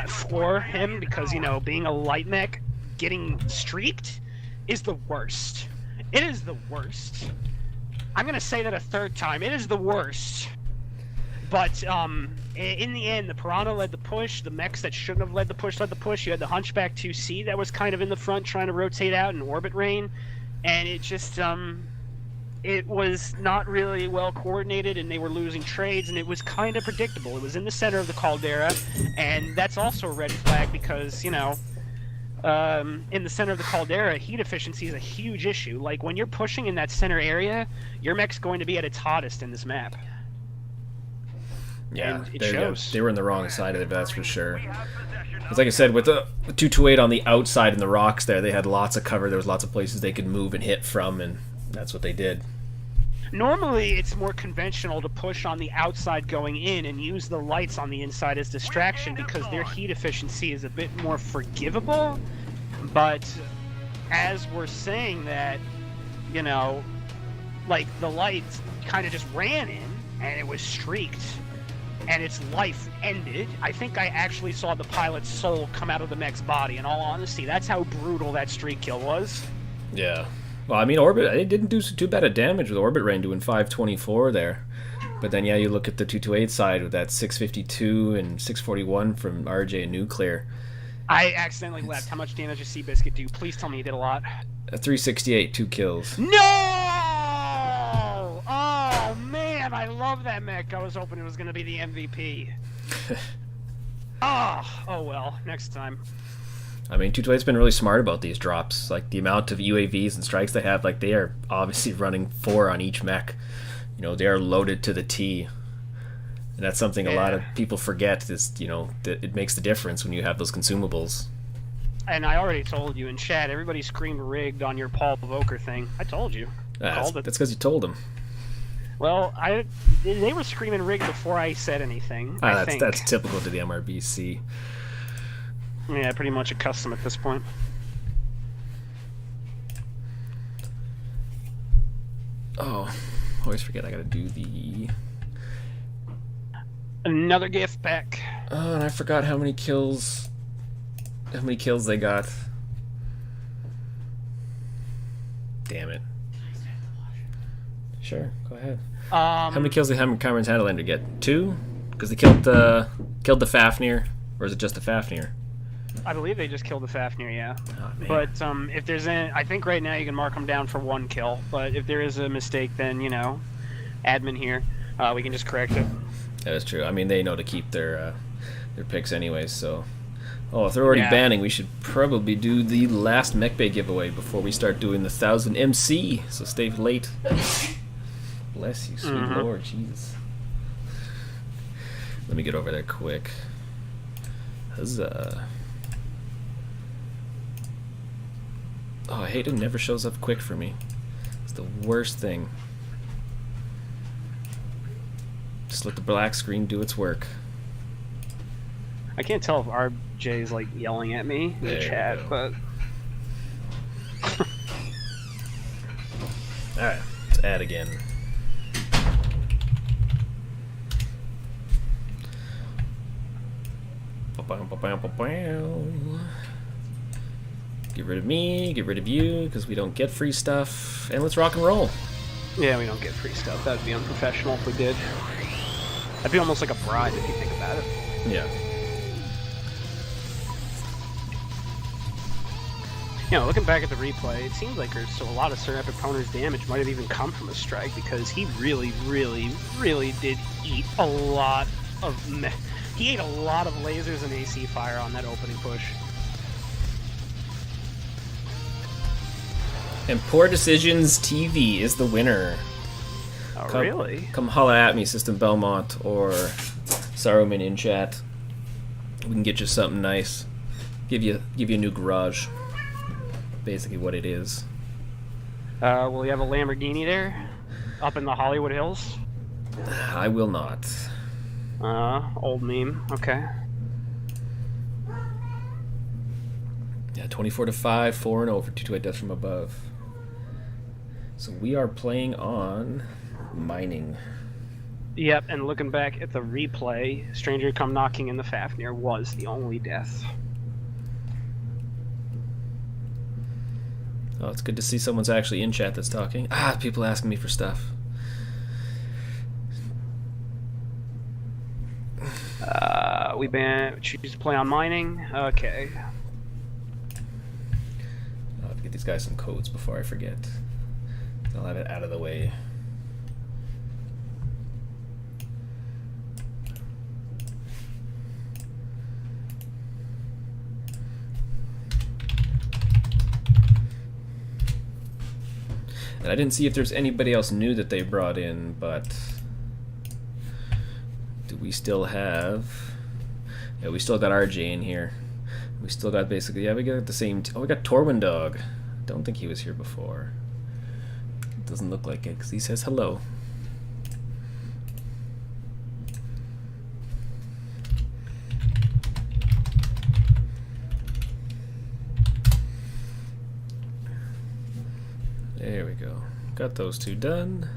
S5: for him because, you know, being a light mech, getting streaked is the worst. It is the worst. I'm going to say that a third time. It is the worst. But in the end, the Piranha led the push. The mechs that shouldn't have led the push led the push. You had the Hunchback 2C that was kind of in the front trying to rotate out in Orbit Rain. And it just, it was not really well coordinated, and they were losing trades, and it was kind of predictable. It was in the center of the Caldera, and that's also a red flag because, you know, in the center of the Caldera, heat efficiency is a huge issue. Like, when you're pushing in that center area, your mech's going to be at its hottest in this map.
S4: Yeah,
S5: and it shows.
S4: They were on the wrong side of it, that's for sure. Because like I said, with the 228 on the outside and the rocks there, they had lots of cover. There was lots of places they could move and hit from, and that's what they did.
S5: Normally, it's more conventional to push on the outside going in and use the lights on the inside as distraction because their heat efficiency is a bit more forgivable. But as we're saying that, you know, like the lights kind of just ran in and it was streaked and its life ended, I think I actually saw the pilot's soul come out of the mech's body. In all honesty, that's how brutal that streak kill was.
S4: Yeah. Well, I mean, Orbit, it didn't do too bad of damage with Orbit Rain doing 524 there. But then, yeah, you look at the 228 side with that 652 and 641 from RJ and Nuclear.
S5: I accidentally left. How much damage did Seabiscuit do? Please tell me you did a lot.
S4: 368, 2 kills.
S5: No! Oh, man, I love that mech. I was hoping it was going to be the MVP. Oh, well, next time.
S4: I mean, 228's been really smart about these drops. Like, the amount of UAVs and strikes they have, like, they are obviously running 4 on each mech. You know, they are loaded to the T. And that's something a lot of people forget is, you know, that it makes the difference when you have those consumables.
S5: And I already told you in chat, everybody screamed rigged on your Paul Voker thing. I told you.
S4: That's because you told them.
S5: Well, they were screaming rigged before I said anything.
S4: That's typical to the MRBC.
S5: Yeah, pretty much a custom at this point.
S4: Oh, always forget I gotta do the...
S5: Another gift pack.
S4: Oh, and I forgot how many kills they got. Damn it. Sure, go ahead. How many kills did Cameron's Highlander get? 2? Because they killed the Fafnir, or is it just the Fafnir?
S5: I believe they just killed the Fafnir, yeah.
S4: Oh, man.
S5: But if there's any, I think right now you can mark them down for 1 kill. But if there is a mistake, then, you know, admin here, we can just correct it.
S4: That is true. I mean, they know to keep their picks anyways, so... Oh, if they're already banning, we should probably do the last Mech Bay giveaway before we start doing the 1000 MC, so stay late. Bless you, sweet Lord, Jesus. Let me get over there quick. Huzzah. Oh, I hate it never shows up quick for me. It's the worst thing. Just let the black screen do its work.
S5: I can't tell if RJ's like yelling at me in the chat, but...
S4: Alright, let's add again. Get rid of me, get rid of you, because we don't get free stuff, and let's rock and roll.
S5: Yeah, we don't get free stuff. That would be unprofessional if we did. That'd be almost like a bribe if you think about it.
S4: Yeah.
S5: You know, looking back at the replay, it seems like there's still a lot of Sir Epic Poner's damage might have even come from a strike because he really, really, really did eat a lot of... He ate a lot of lasers and AC fire on that opening push.
S4: And Poor Decisions TV is the winner.
S5: Oh, really?
S4: Come holla at me, System Belmont, or Saruman in chat. We can get you something nice. Give you a new garage. Basically what it is.
S5: Will you have a Lamborghini there? Up in the Hollywood Hills?
S4: I will not.
S5: Old meme. Okay.
S4: Yeah, 24-5, 4 and over, 2-2 deaths from above. So we are playing on mining.
S5: Yep, and looking back at the replay, Stranger Come Knocking in the Fafnir was the only death.
S4: Oh, it's good to see someone's actually in chat that's talking. People asking me for stuff.
S5: We choose to play on mining. Okay.
S4: I'll have to get these guys some codes before I forget. I'll have it out of the way. And I didn't see if there's anybody else new that they brought in, but do we still have... Yeah, we still got RJ in here. We still got basically, yeah, we got the same. Oh, we got Torwin Dog. Don't think he was here before. Doesn't look like it because he says hello. There we go. Got those two done.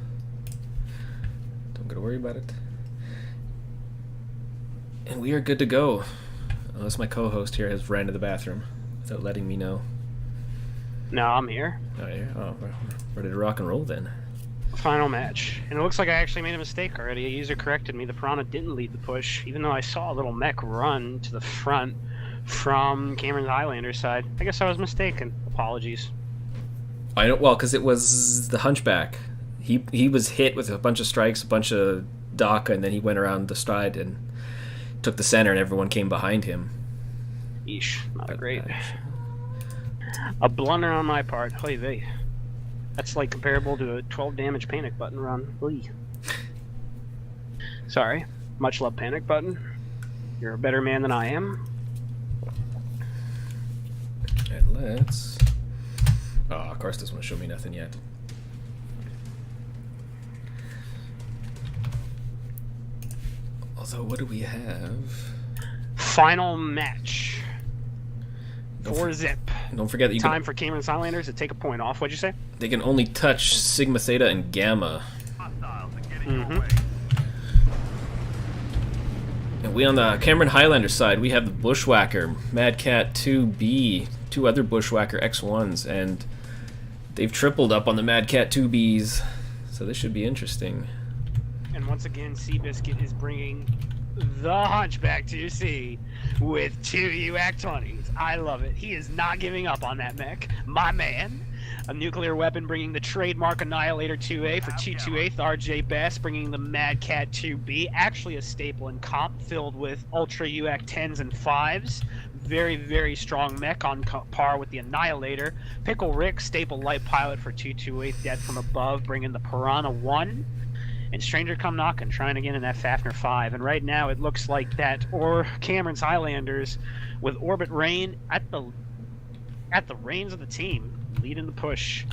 S4: Don't gotta worry about it. And we are good to go. Unless my co-host here has ran to the bathroom without letting me know.
S5: No, I'm here.
S4: Oh yeah. Oh, we're ready to rock and roll then.
S5: Final match. And it looks like I actually made a mistake already. A user corrected me. The Piranha didn't lead the push, even though I saw a little mech run to the front from Cameron's Highlanders side. I guess I was mistaken. Apologies.
S4: I don't, well, because it was the Hunchback. He was hit with a bunch of strikes, a bunch of DACA, and then he went around the stride and took the center, and everyone came behind him.
S5: Yeesh, not a great. A blunder on my part. Hoy vey. That's like comparable to a 12 damage panic button run. Oy. Sorry. Much love, panic button. You're a better man than I am.
S4: And let's. Oh, of course, doesn't want to show me nothing yet. Although, what do we have?
S5: Final match. For Zip.
S4: Don't forget that you
S5: Time for Cameron's Highlanders to take a point off. What'd you say?
S4: they can only touch Sigma, Theta, and Gamma.
S5: Mm-hmm.
S4: And we on the Cameron Highlander side, we have the Bushwhacker, Mad Cat 2B, two other Bushwhacker X1s, and they've tripled up on the Mad Cat 2Bs, so this should be interesting.
S5: And once again, Seabiscuit is bringing the Hunchback 2C with two UAC 20s. I love it. He is not giving up on that mech. My man. A nuclear weapon bringing the trademark Annihilator 2A for 228th. RJ Bass bringing the Mad Cat 2B. Actually a staple in comp filled with Ultra UAC 10s and 5s. Very, very strong mech on par with the Annihilator. Pickle Rick, staple light pilot for 228th. Death from above bringing the Piranha 1. And Stranger Come Knockin', trying again in that Fafnir 5. And right now it looks like that or Cameron's Highlanders with Orbit Rain at the reins of the team, leading the push.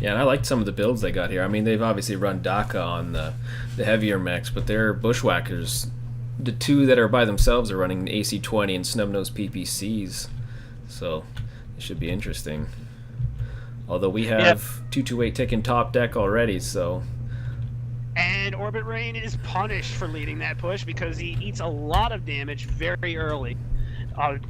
S4: Yeah, and I liked some of the builds they got here. I mean, they've obviously run DACA on the heavier mechs, but their Bushwhackers, the two that are by themselves are running AC-20 and Snub-Nose PPCs. So it should be interesting. Although we have 228 taking top deck already, so...
S5: And Orbit Rain is punished for leading that push because he eats a lot of damage very early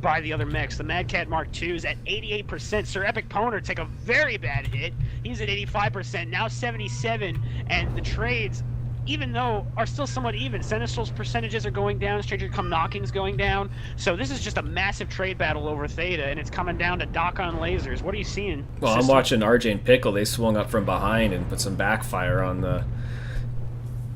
S5: by the other mechs. The Mad Cat Mark II is at 88%. Sir Epic Poner take a very bad hit. He's at 85%, now 77. And the trades, even though are still somewhat even, Sinistral's percentages are going down, Stranger Come Knocking's going down. So this is just a massive trade battle over Theta, and it's coming down to DACA and lasers. What are you seeing?
S4: Well, I'm watching RJ and Pickle. They swung up from behind and put some backfire on the...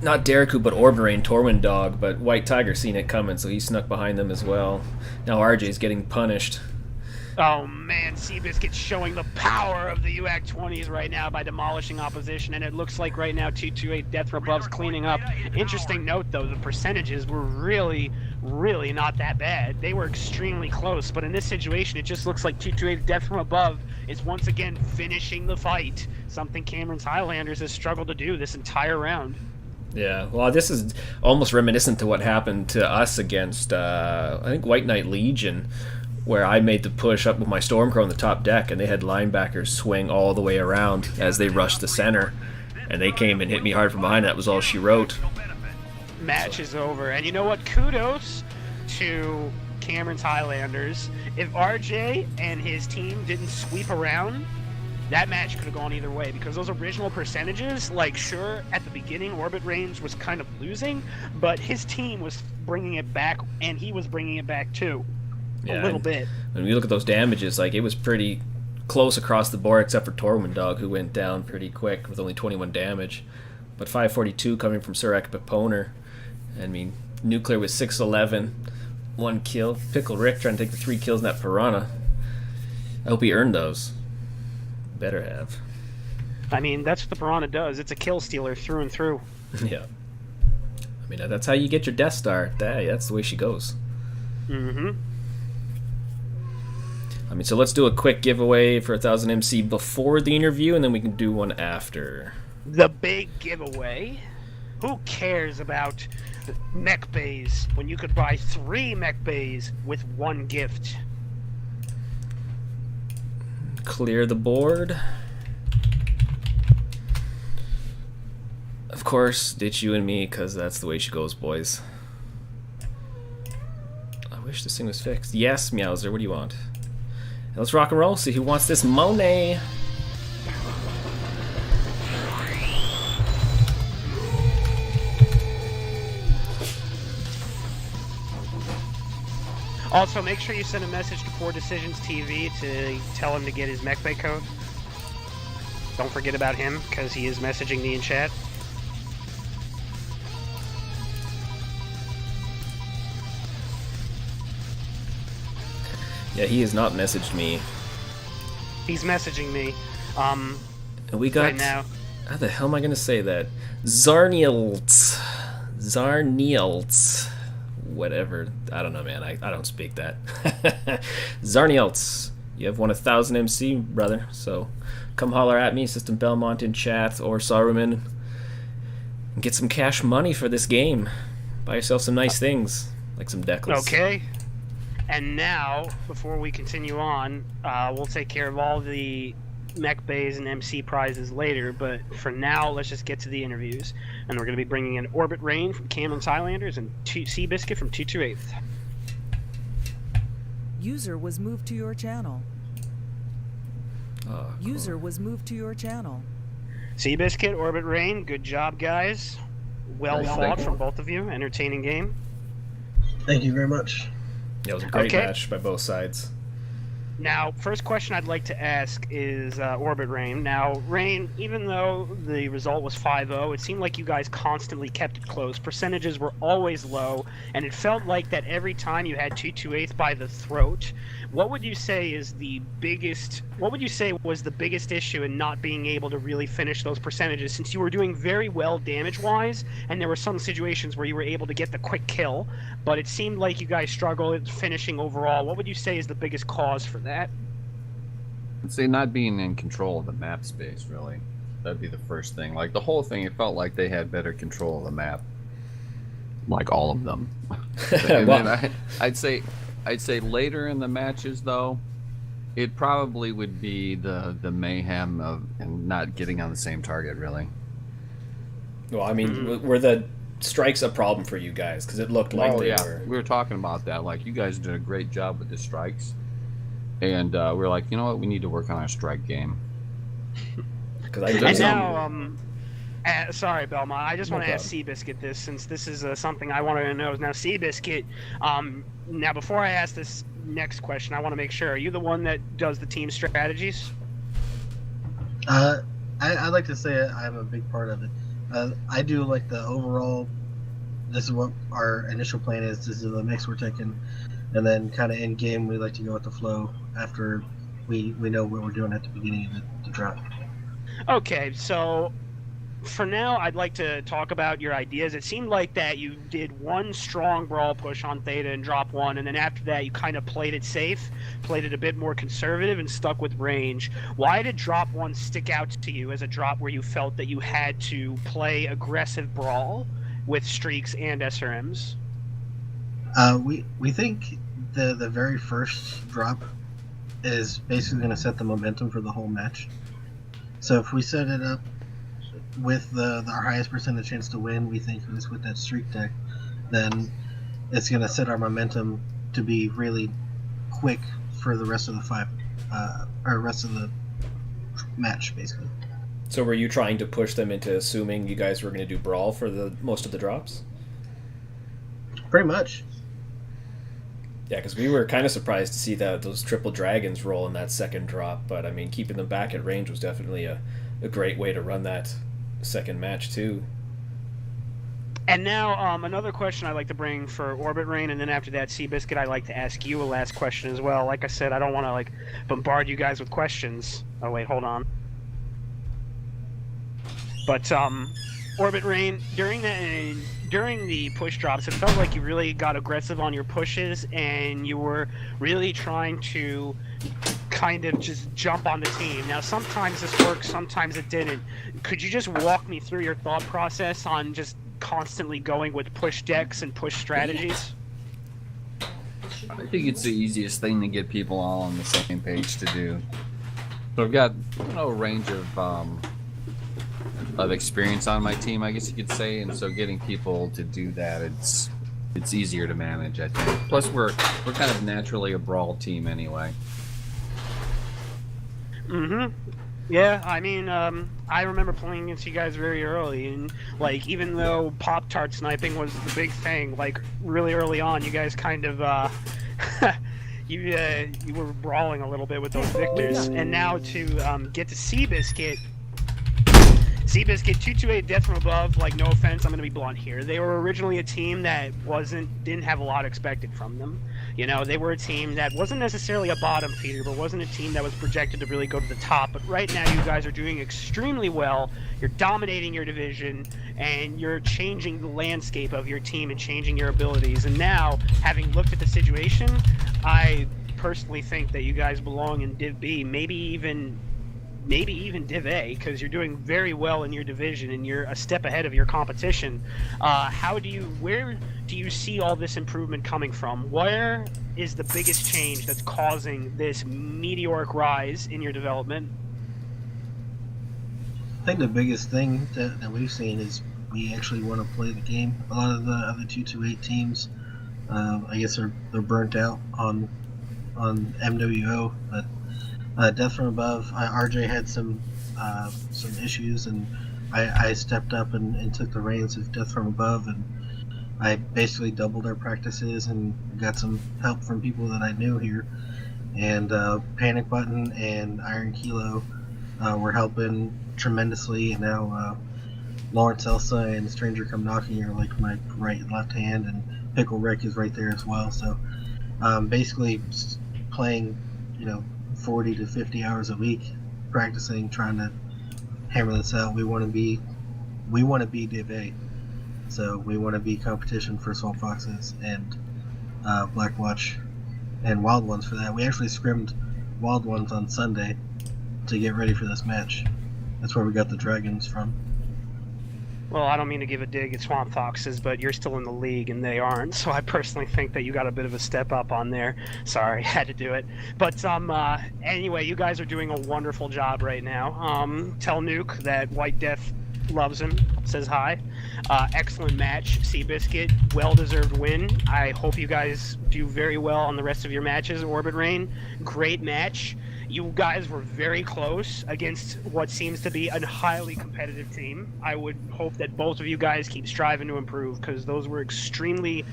S4: Not Dereku, but Orberain, Torwin Dog, but White Tiger seen it coming, so he snuck behind them as well. Now RJ's getting punished.
S5: Oh man, Seabiscuit's showing the power of the UAC 20s right now by demolishing opposition, and it looks like right now 228 Death from Above's cleaning up. Interesting note though, the percentages were really not that bad. They were extremely close, but in this situation it just looks like 228 Death from Above is once again finishing the fight, something Cameron's Highlanders has struggled to do this entire round.
S4: Yeah, well, this is almost reminiscent to what happened to us against, I think, White Knight Legion, where I made the push up with my Stormcrow on the top deck, and they had linebackers swing all the way around as they rushed the center, and they came and hit me hard from behind. That was all she wrote.
S5: Match is over, and you know what? Kudos to Cameron's Highlanders. If RJ and his team didn't sweep around, that match could have gone either way, because those original percentages, like, sure, at the beginning, Orbit Range was kind of losing, but his team was bringing it back, and he was bringing it back too, a little bit. When
S4: we look at those damages, like, it was pretty close across the board, except for Torwin Dog, who went down pretty quick with only 21 damage. But 542 coming from Sir Ekpaponer. I mean, Nuclear was 611, 1 kill. Pickle Rick trying to take the 3 kills in that Piranha. I hope he earned those. Better have.
S5: I mean, that's what the Piranha does. It's a kill stealer through and through.
S4: Yeah. I mean, that's how you get your Death Star. That's the way she goes.
S5: Mm-hmm.
S4: I mean, so let's do a quick giveaway for 1000 MC before the interview, and then we can do one after.
S5: The big giveaway. Who cares about mech bays when you could buy 3 mech bays with 1 gift?
S4: Clear the board. Of course, ditch you and me, because that's the way she goes, boys. I wish this thing was fixed. Yes, Meowser, what do you want? Let's rock and roll, see who wants this Monet.
S5: Also, make sure you send a message to Poor Decisions TV to tell him to get his mech bay code. Don't forget about him, because he is messaging me in chat.
S4: Yeah, he has not messaged me.
S5: He's messaging me.
S4: And we got...
S5: Right now.
S4: How the hell am I going to say that? Zarnielts. Whatever. I don't know, man. I don't speak that. Zarnielts. You have won 1000 MC, brother. So come holler at me, System Belmont in chat, or Saruman. And get some cash money for this game. Buy yourself some nice things, like some deckless.
S5: Okay. And now, before we continue on, we'll take care of all the mech bays and MC prizes later, but for now, let's just get to the interviews. And we're going to be bringing in Orbit Rain from Cameron's Highlanders and Seabiscuit from 228th.
S6: User was moved to your channel.
S4: Oh, cool.
S6: User was moved to your channel.
S5: Seabiscuit, Orbit Rain, good job, guys. Well fought from both of you. Entertaining game.
S7: Thank you very much.
S4: Yeah, it was a great
S5: Okay.
S4: match by both sides.
S5: Now, first question I'd like to ask is Orbit Rain. Now, Rain, even though the result was 5-0, it seemed like you guys constantly kept it close. Percentages were always low, and it felt like that every time you had 228th by the throat. What would you say is the biggest? What would you say was the biggest issue in not being able to really finish those percentages? Since you were doing very well damage-wise, and there were some situations where you were able to get the quick kill, but it seemed like you guys struggled finishing overall. What would you say is the biggest cause for that?
S8: I'd say not being in control of the map space, really. That'd be the first thing. Like, the whole thing, it felt like they had better control of the map. Like, all of them. And
S4: Well-
S8: then I'd say later in the matches, though, it probably would be the mayhem of and not getting on the same target, really.
S4: Well, I mean, were the strikes a problem for you guys? Because it looked like they were.
S8: We were talking about that. Like, you guys did a great job with the strikes. And we were like, you know what? We need to work on our strike game.
S4: Because I
S5: And
S4: did
S5: now, sorry, Belmont. I just
S4: No
S5: want to ask Seabiscuit this, since this is something I wanted to know. Now, Seabiscuit, now before I ask this next question, I want to make sure: are you the one that does the team strategies?
S7: I like to say I'm a big part of it. I do like the overall. This is what our initial plan is. This is the mix we're taking, and then kind of in game we like to go with the flow after we know what we're doing at the beginning of the drop.
S5: Okay, so for now, I'd like to talk about your ideas. It seemed like that you did one strong brawl push on Theta and drop one, and then after that you kind of played it safe, played it a bit more conservative, and stuck with range. Why did drop one stick out to you as a drop where you felt that you had to play aggressive brawl with streaks and SRMs?
S7: We think the very first drop is basically going to set the momentum for the whole match. So if we set it up with our highest percentage chance to win, we think is with that streak deck, then it's going to set our momentum to be really quick for the rest of the rest of the match, basically.
S4: So were you trying to push them into assuming you guys were going to do brawl for the most of the drops?
S7: Pretty much.
S4: Yeah, because we were kind of surprised to see that those triple dragons roll in that second drop, but I mean, keeping them back at range was definitely a great way to run that second match too.
S5: And now, another question I'd like to bring for Orbit Rain, and then after that, Seabiscuit, I'd like to ask you a last question as well. Like I said, I don't want to bombard you guys with questions. Oh wait, hold on. But Orbit Rain, during during the push drops, it felt like you really got aggressive on your pushes, and you were really trying to kind of just jump on the team. Now, sometimes this worked, sometimes it didn't. Could you just walk me through your thought process on just constantly going with push decks and push strategies?
S8: I think it's the easiest thing to get people all on the same page to do. So I've got a range of experience on my team, I guess you could say, and so getting people to do that, it's easier to manage, I think. Plus, we're kind of naturally a brawl team anyway.
S5: Mm-hmm. Yeah, I mean, I remember playing against you guys very early, and, like, even though Pop-Tart sniping was the big thing, like, really early on, you guys kind of, you were brawling a little bit with those victors, and now to get to Seabiscuit, 228 Death from Above, like, no offense, I'm going to be blunt here. They were originally a team that didn't have a lot expected from them. You know, they were a team that wasn't necessarily a bottom feeder, but wasn't a team that was projected to really go to the top. But right now, you guys are doing extremely well. You're dominating your division, and you're changing the landscape of your team and changing your abilities. And now, having looked at the situation, I personally think that you guys belong in Div B, maybe even Div A, because you're doing very well in your division and you're a step ahead of your competition. Where do you see all this improvement coming from? Where is the biggest change that's causing this meteoric rise in your development?
S7: I think the biggest thing that we've seen is we actually want to play the game. A lot of the other 228 teams, I guess they're burnt out on MWO, but Death from Above, RJ had some issues, and I stepped up and took the reins of Death from Above, and I basically doubled our practices and got some help from people that I knew here. And Panic Button and Iron Kilo were helping tremendously, and now Lawrence Elsa and Stranger Come Knocking are like my right and left hand, and Pickle Rick is right there as well. So basically playing, 40 to 50 hours a week, practicing, trying to hammer this out. We want to be Div A, so we want to be competition for Salt Foxes and Black Watch and Wild Ones for that. We actually scrimmed Wild Ones on Sunday to get ready for this match. That's where we got the Dragons from.
S5: Well, I don't mean to give a dig at Swamp Foxes, but you're still in the league and they aren't, so I personally think that you got a bit of a step up on there. Sorry, had to do it. But anyway, you guys are doing a wonderful job right now. Tell Nuke that White Death loves him, says hi. Excellent match, Seabiscuit, well-deserved win. I hope you guys do very well on the rest of your matches. Orbit Rain, great match. You guys were very close against what seems to be a highly competitive team. I would hope that both of you guys keep striving to improve, because those were extremely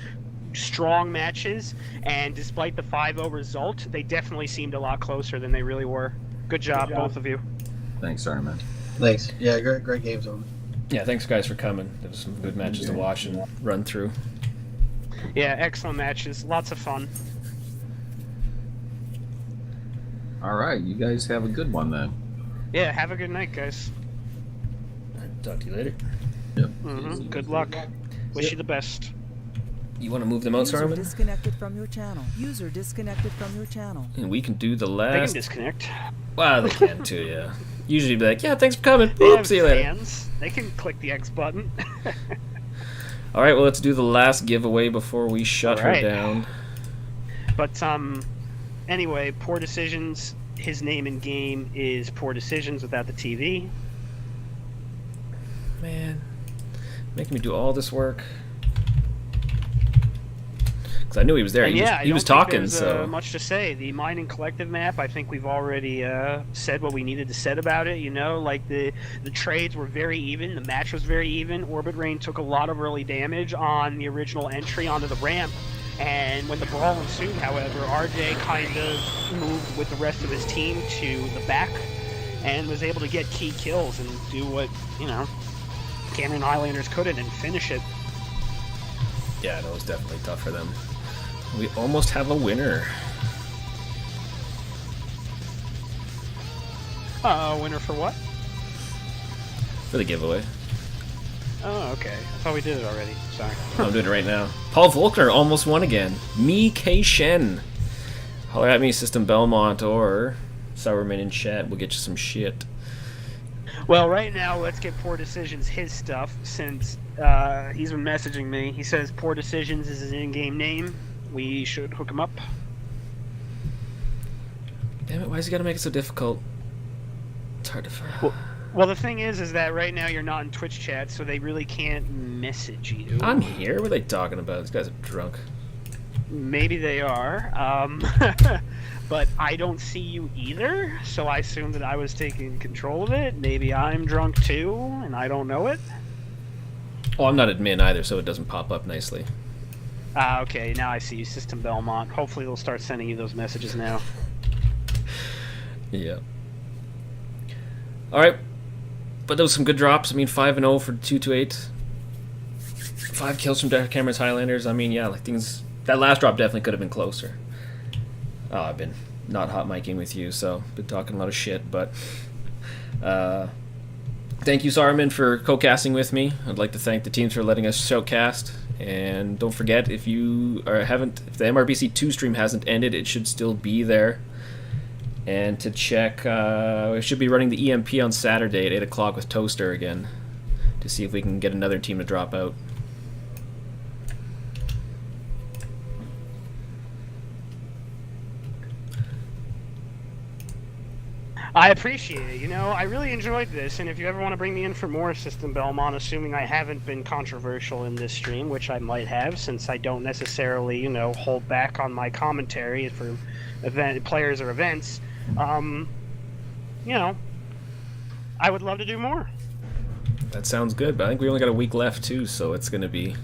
S5: strong matches, and despite the 5-0 result, they definitely seemed a lot closer than they really were. Good job, both of you.
S8: Thanks, Armin.
S7: Thanks. Yeah, great games over.
S4: Yeah, thanks guys for coming. There was some good matches to watch and run through.
S5: Yeah, excellent matches. Lots of fun.
S8: All right, you guys have a good one then.
S5: Yeah, have a good night, guys.
S4: Talk to you later.
S8: Yep.
S5: Good luck. Wish you the best.
S4: You want to move them out,
S6: User
S4: Sarman?
S6: disconnected from your channel. User disconnected from your channel.
S4: And we can do the
S5: They can
S4: last.
S5: disconnect.
S4: Wow, they can too, yeah. Usually be like, yeah, thanks for coming.
S5: They
S4: Boop,
S5: have
S4: see you later.
S5: fans. They can click the X button.
S4: All right, well, let's do the last giveaway before we shut her
S5: Alright.
S4: down.
S5: But anyway, Poor Decisions. His name in game is Poor Decisions without the TV.
S4: Man, making me do all this work. Because I knew he was there.
S5: And
S4: he
S5: yeah,
S4: was
S5: I don't
S4: talking,
S5: think
S4: so.
S5: there's much to say. The Mining Collective map, I think we've already said what we needed to said about it. Like the trades were very even, the match was very even. Orbit Rain took a lot of early damage on the original entry onto the ramp. And when the brawl ensued, however, RJ kind of moved with the rest of his team to the back and was able to get key kills and do what, Cameron Highlanders couldn't and finish it.
S4: Yeah, that was definitely tough for them. We almost have a winner.
S5: Winner for what?
S4: For the giveaway.
S5: Oh, okay. I thought we did it already. Sorry.
S4: I'm doing it right now. Paul Volkner almost won again. Mi K Shen. Holler at me, System Belmont, or Sourman in chat. We'll get you some shit.
S5: Well, right now, let's get Poor Decisions his stuff, since he's been messaging me. He says Poor Decisions is his in-game name. We should hook him up.
S4: Damn it, why has he got to make it so difficult? It's hard to find.
S5: Well, the thing is that right now you're not in Twitch chat, so they really can't message you.
S4: I'm here. What are they talking about? These guys are drunk.
S5: Maybe they are, but I don't see you either, so I assume that I was taking control of it. Maybe I'm drunk too, and I don't know it.
S4: Oh, I'm not admin either, so it doesn't pop up nicely.
S5: Okay, now I see you, System Belmont. Hopefully they'll start sending you those messages now.
S4: Yeah. Alright. But those some good drops. I mean, 5-0 for 228. 5 kills from Cameron's Highlanders. I mean, yeah, like things... That last drop definitely could have been closer. Oh, I've been not hot micing with you, so been talking a lot of shit, but... thank you, Saruman, for co-casting with me. I'd like to thank the teams for letting us shoutcast. And don't forget, if you if the MRBC 2 stream hasn't ended, it should still be there. And to check, we should be running the EMP on Saturday at 8 o'clock with Toaster again, to see if we can get another team to drop out.
S5: I appreciate it. You know, I really enjoyed this, and if you ever want to bring me in for more System Belmont, assuming I haven't been controversial in this stream, which I might have, since I don't necessarily, you know, hold back on my commentary for players or events, you know, I would love to do more.
S4: That sounds good, but I think we only got a week left too, so it's going to be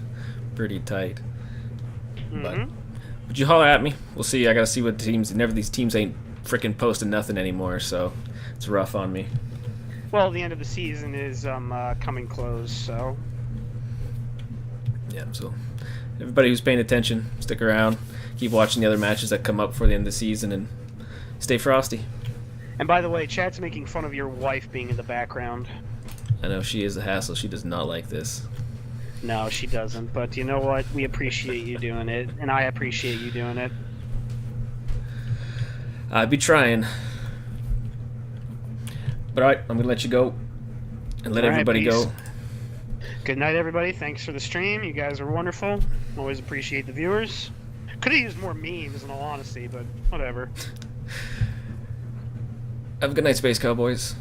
S4: pretty tight.
S5: Mm-hmm.
S4: But you holler at me. We'll see. I got to see what teams. Never these teams ain't freaking posting nothing anymore, so it's rough on me.
S5: Well, the end of the season is coming close, so
S4: yeah. So everybody who's paying attention, stick around, keep watching the other matches that come up for the end of the season, and stay frosty.
S5: And by the way, chat's making fun of your wife being in the background.
S4: I know she is a hassle. She does not like this.
S5: No, she doesn't. But you know what? We appreciate you doing it, and I appreciate you doing it.
S4: I'd be trying. But alright, I'm gonna let you go and let everybody go.
S5: Good night, everybody. Thanks for the stream. You guys are wonderful. Always appreciate the viewers. Could have used more memes, in all honesty, but whatever.
S4: Have a good night, Space Cowboys.